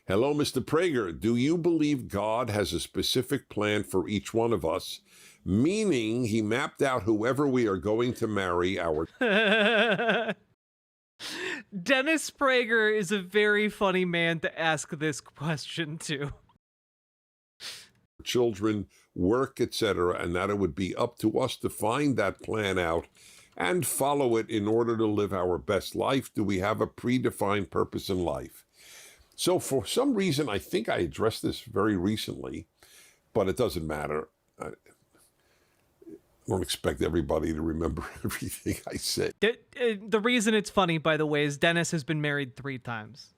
Hello, Mr. Prager. Do you believe God has a specific plan for each one of us, meaning he mapped out whoever we are going to marry our... Dennis Prager is a very funny man to ask this question to. Children, work, etc., and that it would be up to us to find that plan out and follow it in order to live our best life. Do we have a predefined purpose in life? So for some reason, I think I addressed this very recently, but it doesn't matter. I don't expect everybody to remember everything I said. The reason it's funny, by the way, is Dennis has been married 3 times.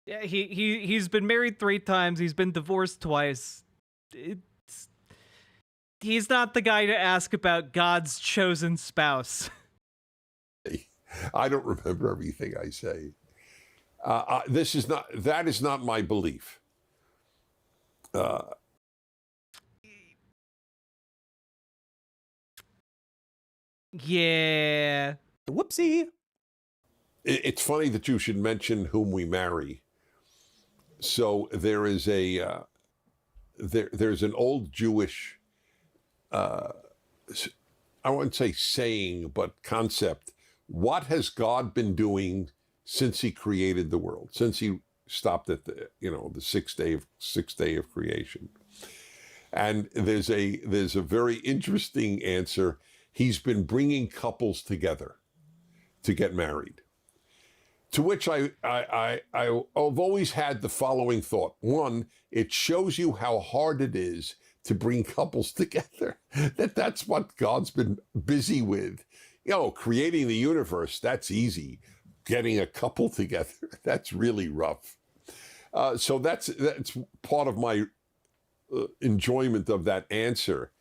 Yeah, he's been married 3 times. He's been divorced twice. He's not the guy to ask about God's chosen spouse. I don't remember everything I say. That is not my belief. Yeah. Whoopsie. It's funny that you should mention whom we marry. So there is there's an old Jewish, I wouldn't say saying, but concept. What has God been doing since he created the world, since he stopped at the sixth day of creation? And there's a very interesting answer. He's been bringing couples together to get married. To which I've always had the following thought. One, it shows you how hard it is to bring couples together. That's what God's been busy with. Creating the universe, that's easy. Getting a couple together, that's really rough. So that's part of my enjoyment of that answer.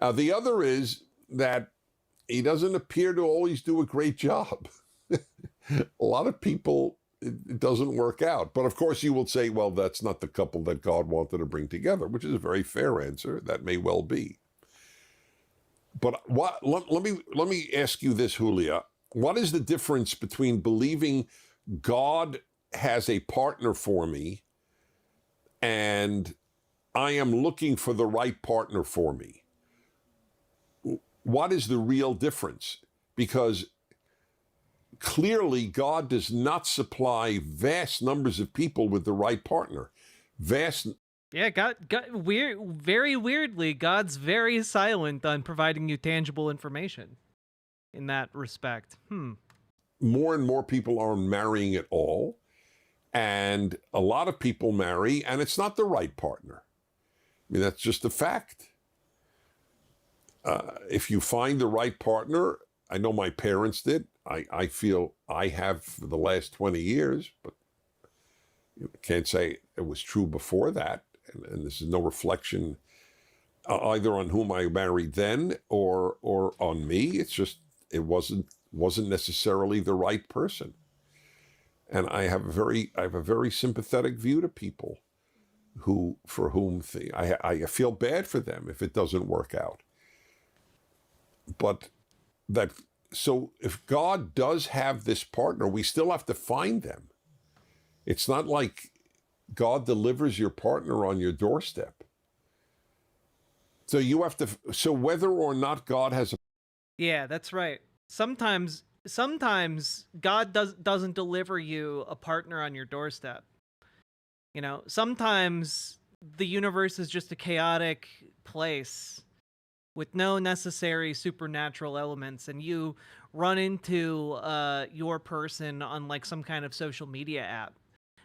The other is that he doesn't appear to always do a great job. A lot of people, it doesn't work out. But of course you will say, well, that's not the couple that God wanted to bring together, which is a very fair answer. That may well be. But let me ask you this, Julia. What is the difference between believing God has a partner for me and I am looking for the right partner for me? What is the real difference? Because clearly God does not supply vast numbers of people with the right partner. Yeah, very weirdly, God's very silent on providing you tangible information in that respect. More and more people aren't marrying at all. And a lot of people marry, and it's not the right partner. I mean, that's just a fact. If you find the right partner, I know my parents did. I feel I have for the last 20 years, but you can't say it was true before that. And this is no reflection either on whom I married then or on me. It's just it wasn't necessarily the right person. And I have a very sympathetic view to people for whom I feel bad for them if it doesn't work out. But so if God does have this partner, we still have to find them. It's not like God delivers your partner on your doorstep. So you have to. So whether or not God has a Yeah, that's right. Sometimes God doesn't deliver you a partner on your doorstep. You know, sometimes the universe is just a chaotic place with no necessary supernatural elements, and you run into your person on like some kind of social media app,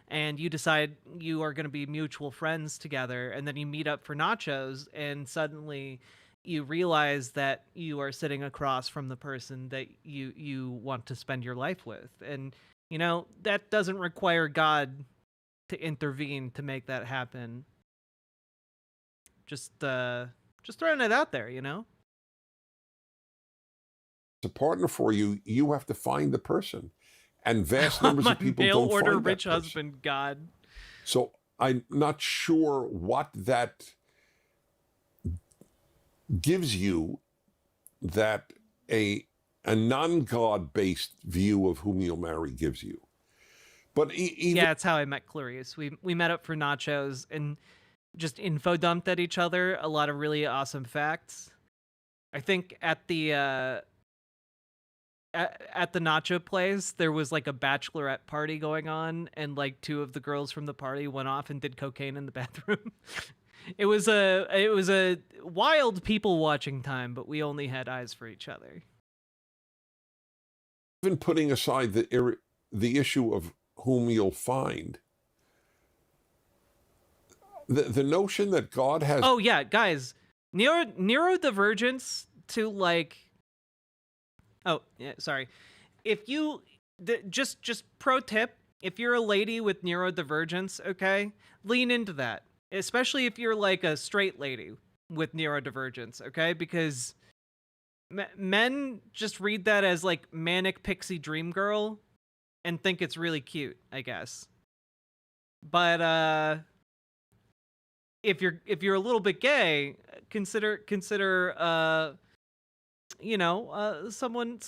and you decide you are going to be mutual friends together, and then you meet up for nachos, and suddenly you realize that you are sitting across from the person that you want to spend your life with. And you know, that doesn't require God to intervene to make that happen. Just throwing it out there, you know? partner for you, you have to find the person. And vast numbers of people mail don't order find that rich person. husband God. So I'm not sure what that gives you, that a non-God based view of whom you'll marry gives you. But even Yeah, that's how I met Clarice. We met up for nachos and just info dumped at each other a lot of really awesome facts. I think at the at the nacho place there was like a bachelorette party going on, and like two of the girls from the party went off and did cocaine in the bathroom. It was a wild people watching time, but we only had eyes for each other. even putting aside the issue of whom you'll find, the notion that God has Oh yeah, guys, neurodivergence to like. Oh yeah, sorry. If you just pro tip, if you're a lady with neurodivergence, okay, lean into that. Especially if you're like a straight lady with neurodivergence, okay? Because men just read that as like manic pixie dream girl and think it's really cute, I guess. But if you're a little bit gay, consider you know, someone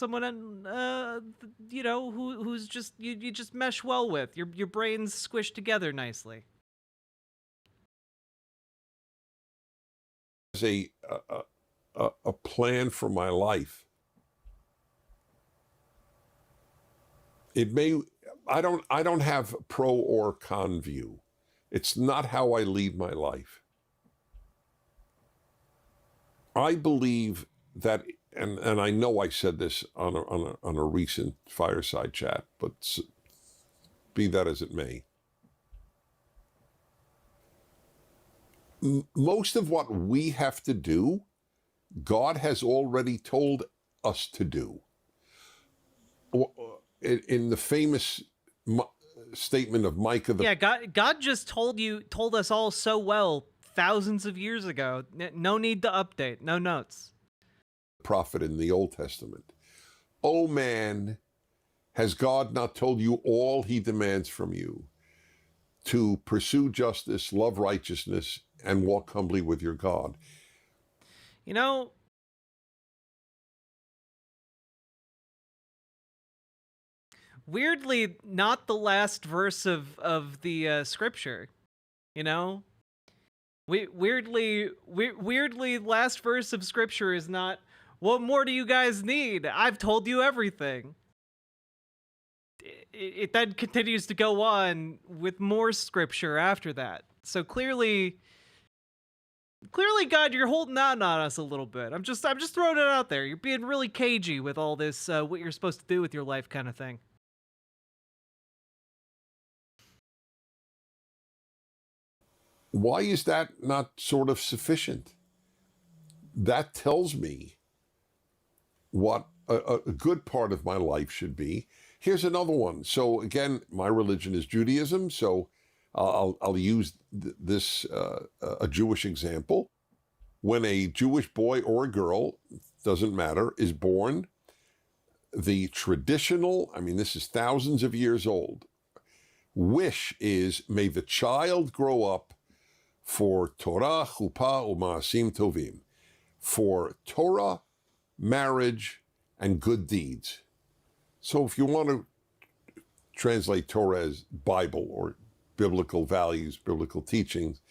you know, who's just you just mesh well with. Your brains squish together nicely. a plan for my life. It may I don't have pro or con view. It's not how I lead my life. I believe that, and I know I said this on a recent fireside chat, but be that as it may, most of what we have to do, God has already told us to do. In the famous statement of Micah, Yeah, God just told us all so well thousands of years ago. No need to update. No notes. Prophet in the Old Testament. Oh man, has God not told you all he demands from you? To pursue justice, love righteousness, and walk humbly with your God. You know, weirdly not the last verse of the scripture, you know? Weirdly, last verse of scripture is not, what more do you guys need? I've told you everything. It then continues to go on with more scripture after that. So clearly, God, you're holding out on us a little bit. I'm just throwing it out there. You're being really cagey with all this, what you're supposed to do with your life kind of thing. Why is that not sort of sufficient? That tells me what a good part of my life should be. Here's another one. So again, my religion is Judaism, so I'll use this a Jewish example. When a Jewish boy or a girl, doesn't matter, is born, the traditional, I mean, this is thousands of years old, wish is, may the child grow up for Torah, Chuppah, U'Ma'asim Tovim, for Torah, marriage, and good deeds. So if you want to translate Torah as Bible or biblical values, biblical teachings.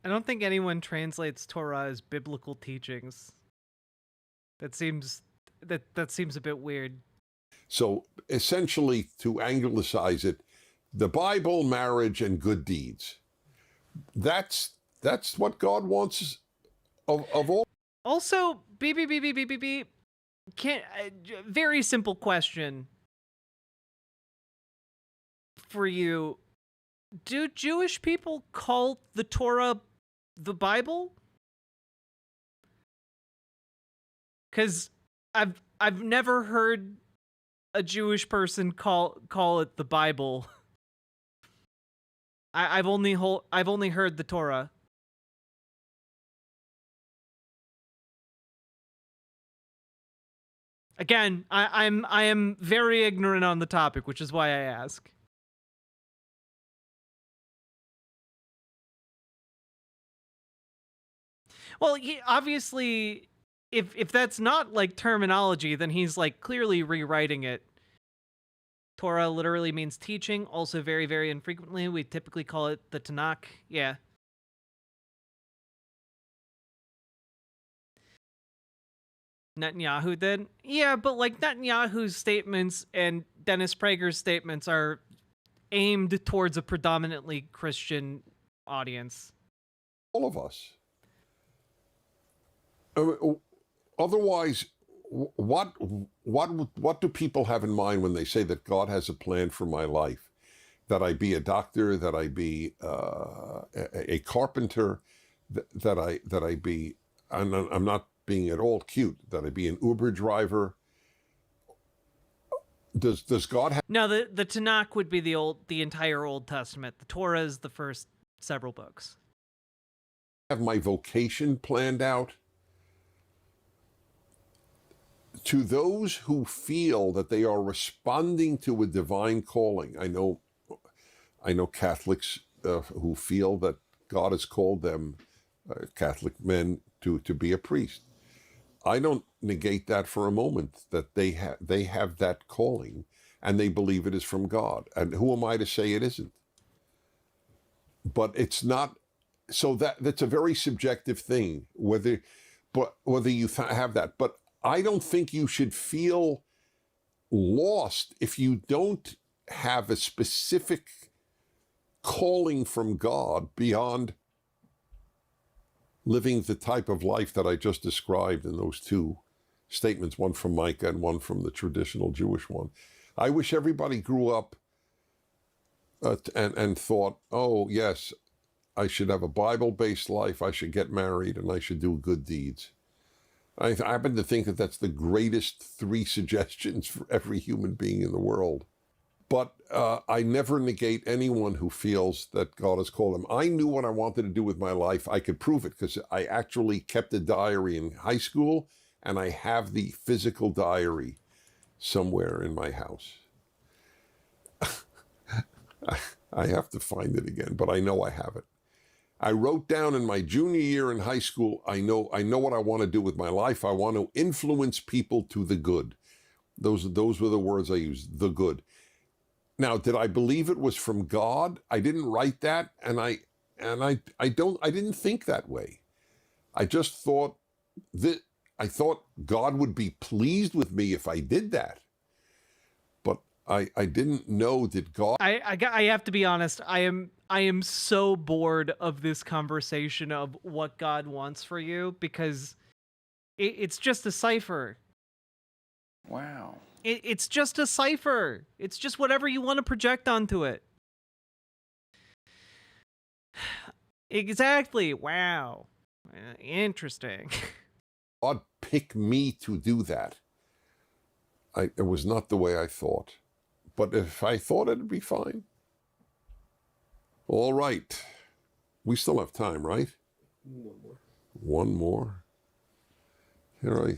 I don't think anyone translates Torah as biblical teachings. That seems a bit weird. So essentially, to anglicise it, the Bible, marriage, and good deeds. That's what God wants of all. Also, very simple question for you. Do Jewish people call the Torah the Bible? Because I've never heard a Jewish person call it the Bible. I've only heard the Torah. Again, I am very ignorant on the topic, which is why I ask. Well, obviously, if that's not like terminology, then he's like clearly rewriting it. Torah literally means teaching. Also, very, very infrequently, we typically call it the Tanakh. Yeah. Netanyahu did? Yeah, but like Netanyahu's statements and Dennis Prager's statements are aimed towards a predominantly Christian audience. All of us. Otherwise, what do people have in mind when they say that God has a plan for my life? That I be a doctor, that I be a carpenter, that I be, I'm not being at all cute, that I be an Uber driver. Does God have? No, the Tanakh would be the entire Old Testament. The Torah is the first several books. Have my vocation planned out? To those who feel that they are responding to a divine calling, I know Catholics who feel that God has called them, Catholic men, to be a priest. I don't negate that for a moment, that they have that calling and they believe it is from God. And who am I to say it isn't? But it's not. So that's a very subjective thing, whether you have that. But I don't think you should feel lost if you don't have a specific calling from God beyond living the type of life that I just described in those two statements, one from Micah and one from the traditional Jewish one. I wish everybody grew up and thought, oh, yes, I should have a Bible-based life, I should get married, and I should do good deeds. I happen to think that that's the greatest three suggestions for every human being in the world. But I never negate anyone who feels that God has called them. I knew what I wanted to do with my life. I could prove it because I actually kept a diary in high school, and I have the physical diary somewhere in my house. I have to find it again, but I know I have it. I wrote down in my junior year in high school, I know what I want to do with my life. I want to influence people to the good. Those were the words I used, the good. Now, did I believe it was from God? I didn't write that, and I didn't think that way. I just thought that I thought God would be pleased with me if I did that. But I didn't know that God. I have to be honest. I am so bored of this conversation of what God wants for you, because it's just a cipher. Wow. It's just a cipher. It's just whatever you want to project onto it. Exactly. Wow. Interesting. God picked me to do that. It was not the way I thought. But if I thought it'd be fine. All right. We still have time, right? One more. Here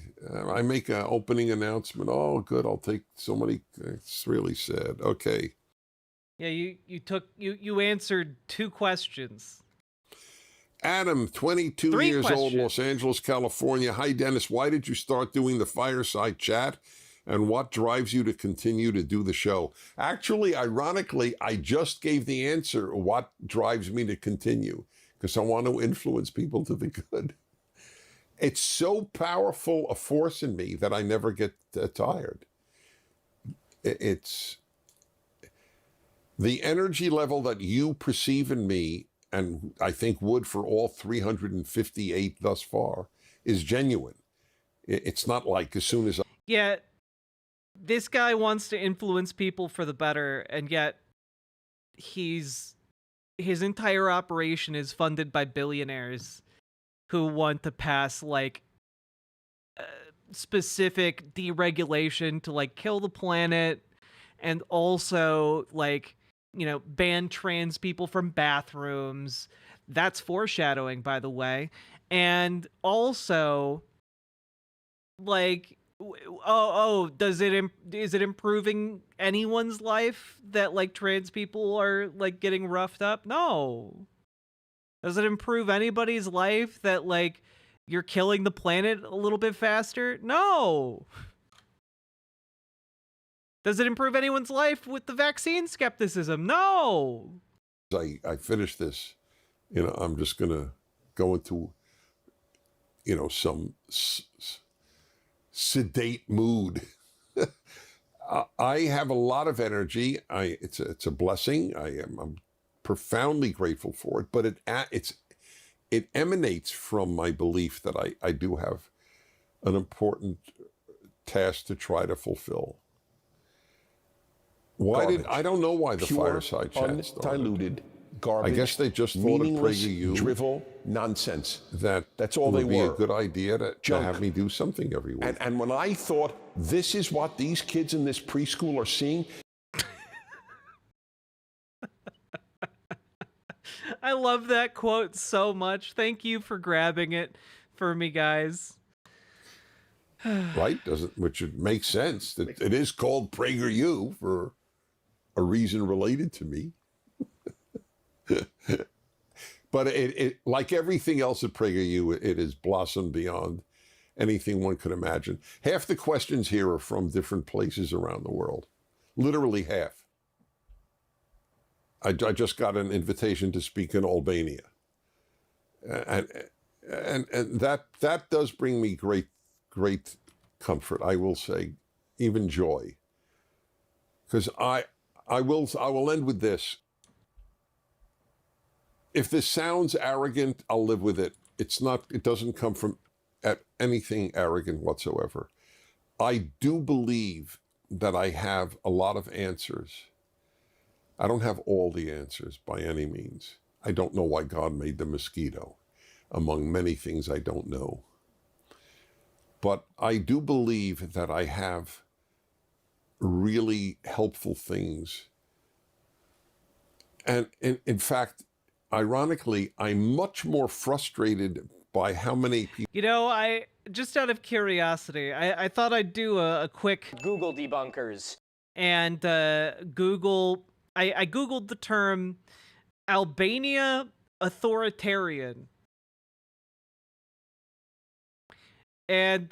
I make an opening announcement. Oh, good. I'll take so many. It's really sad. Okay. Yeah, you answered 2 questions. Adam, 22 3 years old, questions. Los Angeles, California. Hi, Dennis. Why did you start doing the fireside chat? And what drives you to continue to do the show? Actually, ironically, I just gave the answer, what drives me to continue, because I want to influence people to the good. It's so powerful a force in me that I never get tired. It's the energy level that you perceive in me, and I think would for all 358 thus far, is genuine. It's not like as soon as I... Yeah, this guy wants to influence people for the better, and yet his entire operation is funded by billionaires who want to pass like specific deregulation to like kill the planet, and also like, you know, ban trans people from bathrooms. That's foreshadowing, by the way. And also, like, is it improving anyone's life that like trans people are like getting roughed up? No. Does it improve anybody's life that like you're killing the planet a little bit faster? No. Does it improve anyone's life with the vaccine skepticism? No. I finish this, you know, I'm just going to go into, you know, some sedate mood. I have a lot of energy. It's a blessing. I'm profoundly grateful for it, but it emanates from my belief that I do have an important task to try to fulfill. I don't know why the Pure, fireside chat started. undiluted garbage. I guess they just thought of meaningless PragerU, drivel, nonsense. That's all it they would be were. a good idea to Junk. have me do something every week. And when I thought, this is what these kids in this preschool are seeing. I love that quote so much. Thank you for grabbing it for me, guys. Right? Which it makes sense that it is called PragerU for a reason related to me. But it like everything else at PragerU, it has blossomed beyond anything one could imagine. Half the questions here are from different places around the world. Literally half. I just got an invitation to speak in Albania. And that does bring me great comfort, I will say, even joy. Because I will end with this. If this sounds arrogant, I'll live with it. It doesn't come from anything arrogant whatsoever. I do believe that I have a lot of answers. I don't have all the answers by any means. I don't know why God made the mosquito, among many things I don't know. But I do believe that I have really helpful things. And in fact, ironically, I'm much more frustrated by how many people... You know, I just out of curiosity, I thought I'd do a quick Google debunkers. and Google. I Googled the term Albania authoritarian. And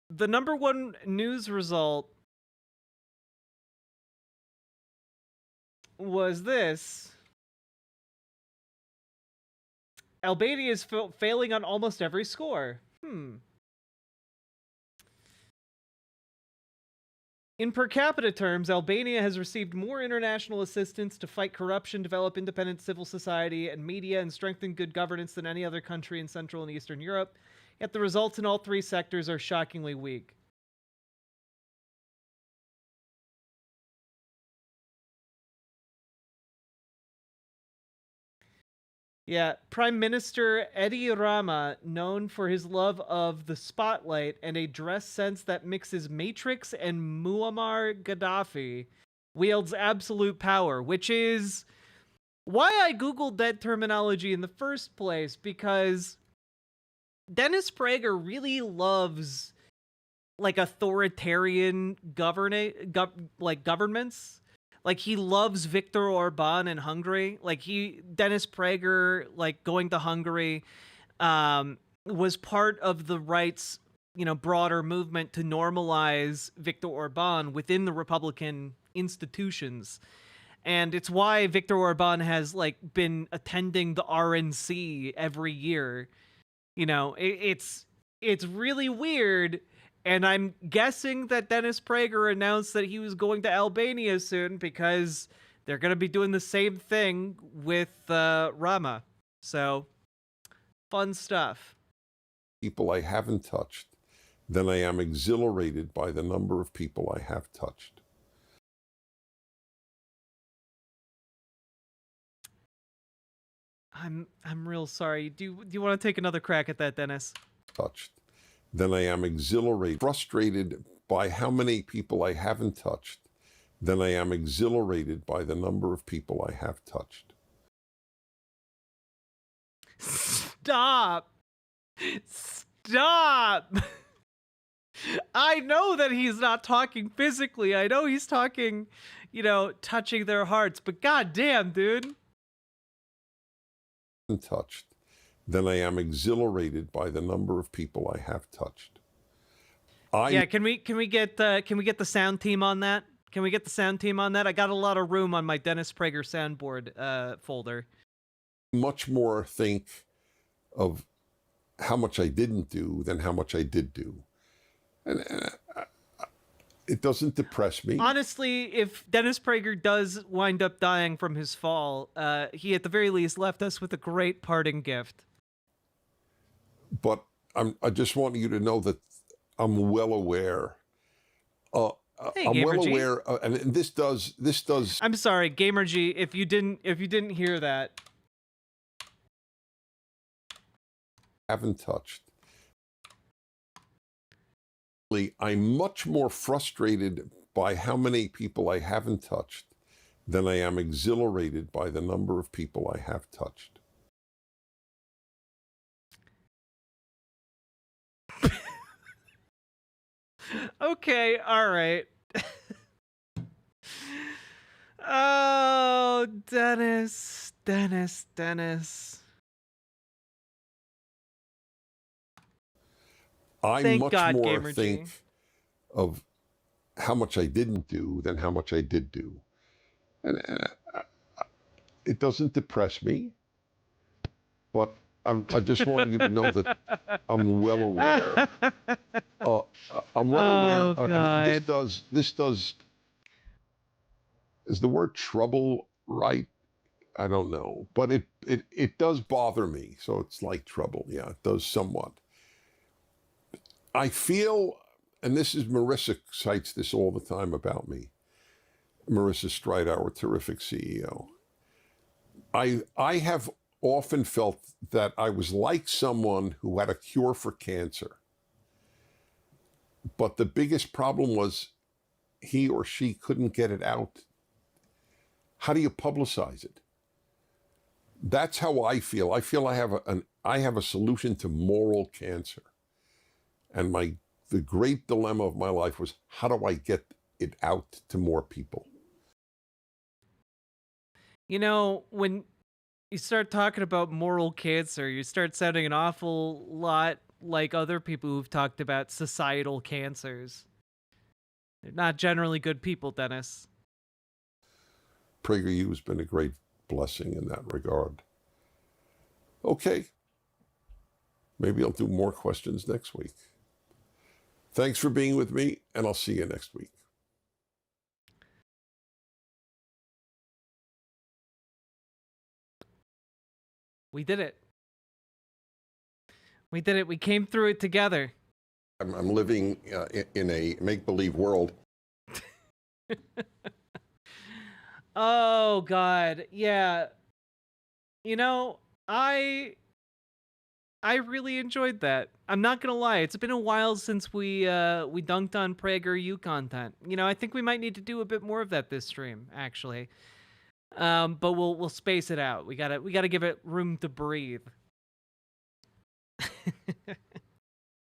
The number one news result was this. Albania is failing on almost every score. In per capita terms, Albania has received more international assistance to fight corruption, develop independent civil society and media, and strengthen good governance than any other country in Central and Eastern Europe. Yet the results in all three sectors are shockingly weak. Yeah, Prime Minister Edi Rama, known for his love of the spotlight and a dress sense that mixes Matrix and Muammar Gaddafi, wields absolute power, which is why I googled that terminology in the first place, because Dennis Prager really loves like authoritarian governments. Like, he loves Viktor Orban in Hungary. Like, Dennis Prager, like, going to Hungary, was part of the right's, broader movement to normalize Viktor Orban within the Republican institutions. And it's why Viktor Orban has, like, been attending the RNC every year. It's really weird. And I'm guessing that Dennis Prager announced that he was going to Albania soon because they're going to be doing the same thing with Rama. So, fun stuff. People I haven't touched, then I am exhilarated by the number of people I have touched. I'm real sorry. Do you want to take another crack at that, Dennis? Touched. Then I am exhilarated, frustrated by how many people I haven't touched. Then I am exhilarated by the number of people I have touched. Stop! Stop! I know that he's not talking physically. I know he's talking, touching their hearts. But goddamn, dude. Touched. Then I am exhilarated by the number of people I have touched. Can we get the sound team on that? Can we get the sound team on that? I got a lot of room on my Dennis Prager soundboard folder. Much more think of how much I didn't do than how much I did do, and it doesn't depress me. Honestly, if Dennis Prager does wind up dying from his fall, he at the very least left us with a great parting gift. But I just want you to know that I'm well aware. Hey, I'm well Gamergy. aware, and this does. I'm sorry, Gamergy, if you didn't hear that. Haven't touched. I'm much more frustrated by how many people I haven't touched than I am exhilarated by the number of people I have touched. Okay, all right. Oh, Dennis. I Thank much God, more Gamergy. think of how much I didn't do than how much I did do. And it doesn't depress me, but I just want you to know that I'm well aware. I'm well aware. God. This does. Is the word trouble right? I don't know, but it does bother me. So it's like trouble. Yeah, it does somewhat. I feel, and this is Marissa cites this all the time about me. Marissa Stride, our terrific CEO. I have often felt that I was like someone who had a cure for cancer. But the biggest problem was he or she couldn't get it out. How do you publicize it? That's how I feel. I feel I have a solution to moral cancer. And the great dilemma of my life was, how do I get it out to more people? When you start talking about moral cancer, you start sounding an awful lot like other people who've talked about societal cancers. They're not generally good people, Dennis. PragerU has been a great blessing in that regard. Okay. Maybe I'll do more questions next week. Thanks for being with me, and I'll see you next week. We did it. We did it. We came through it together. I'm living in a make-believe world. Oh, God. Yeah. You know, I really enjoyed that. I'm not gonna lie. It's been a while since we dunked on PragerU content. You know, I think we might need to do a bit more of that this stream, actually. But we'll space it out. We gotta give it room to breathe.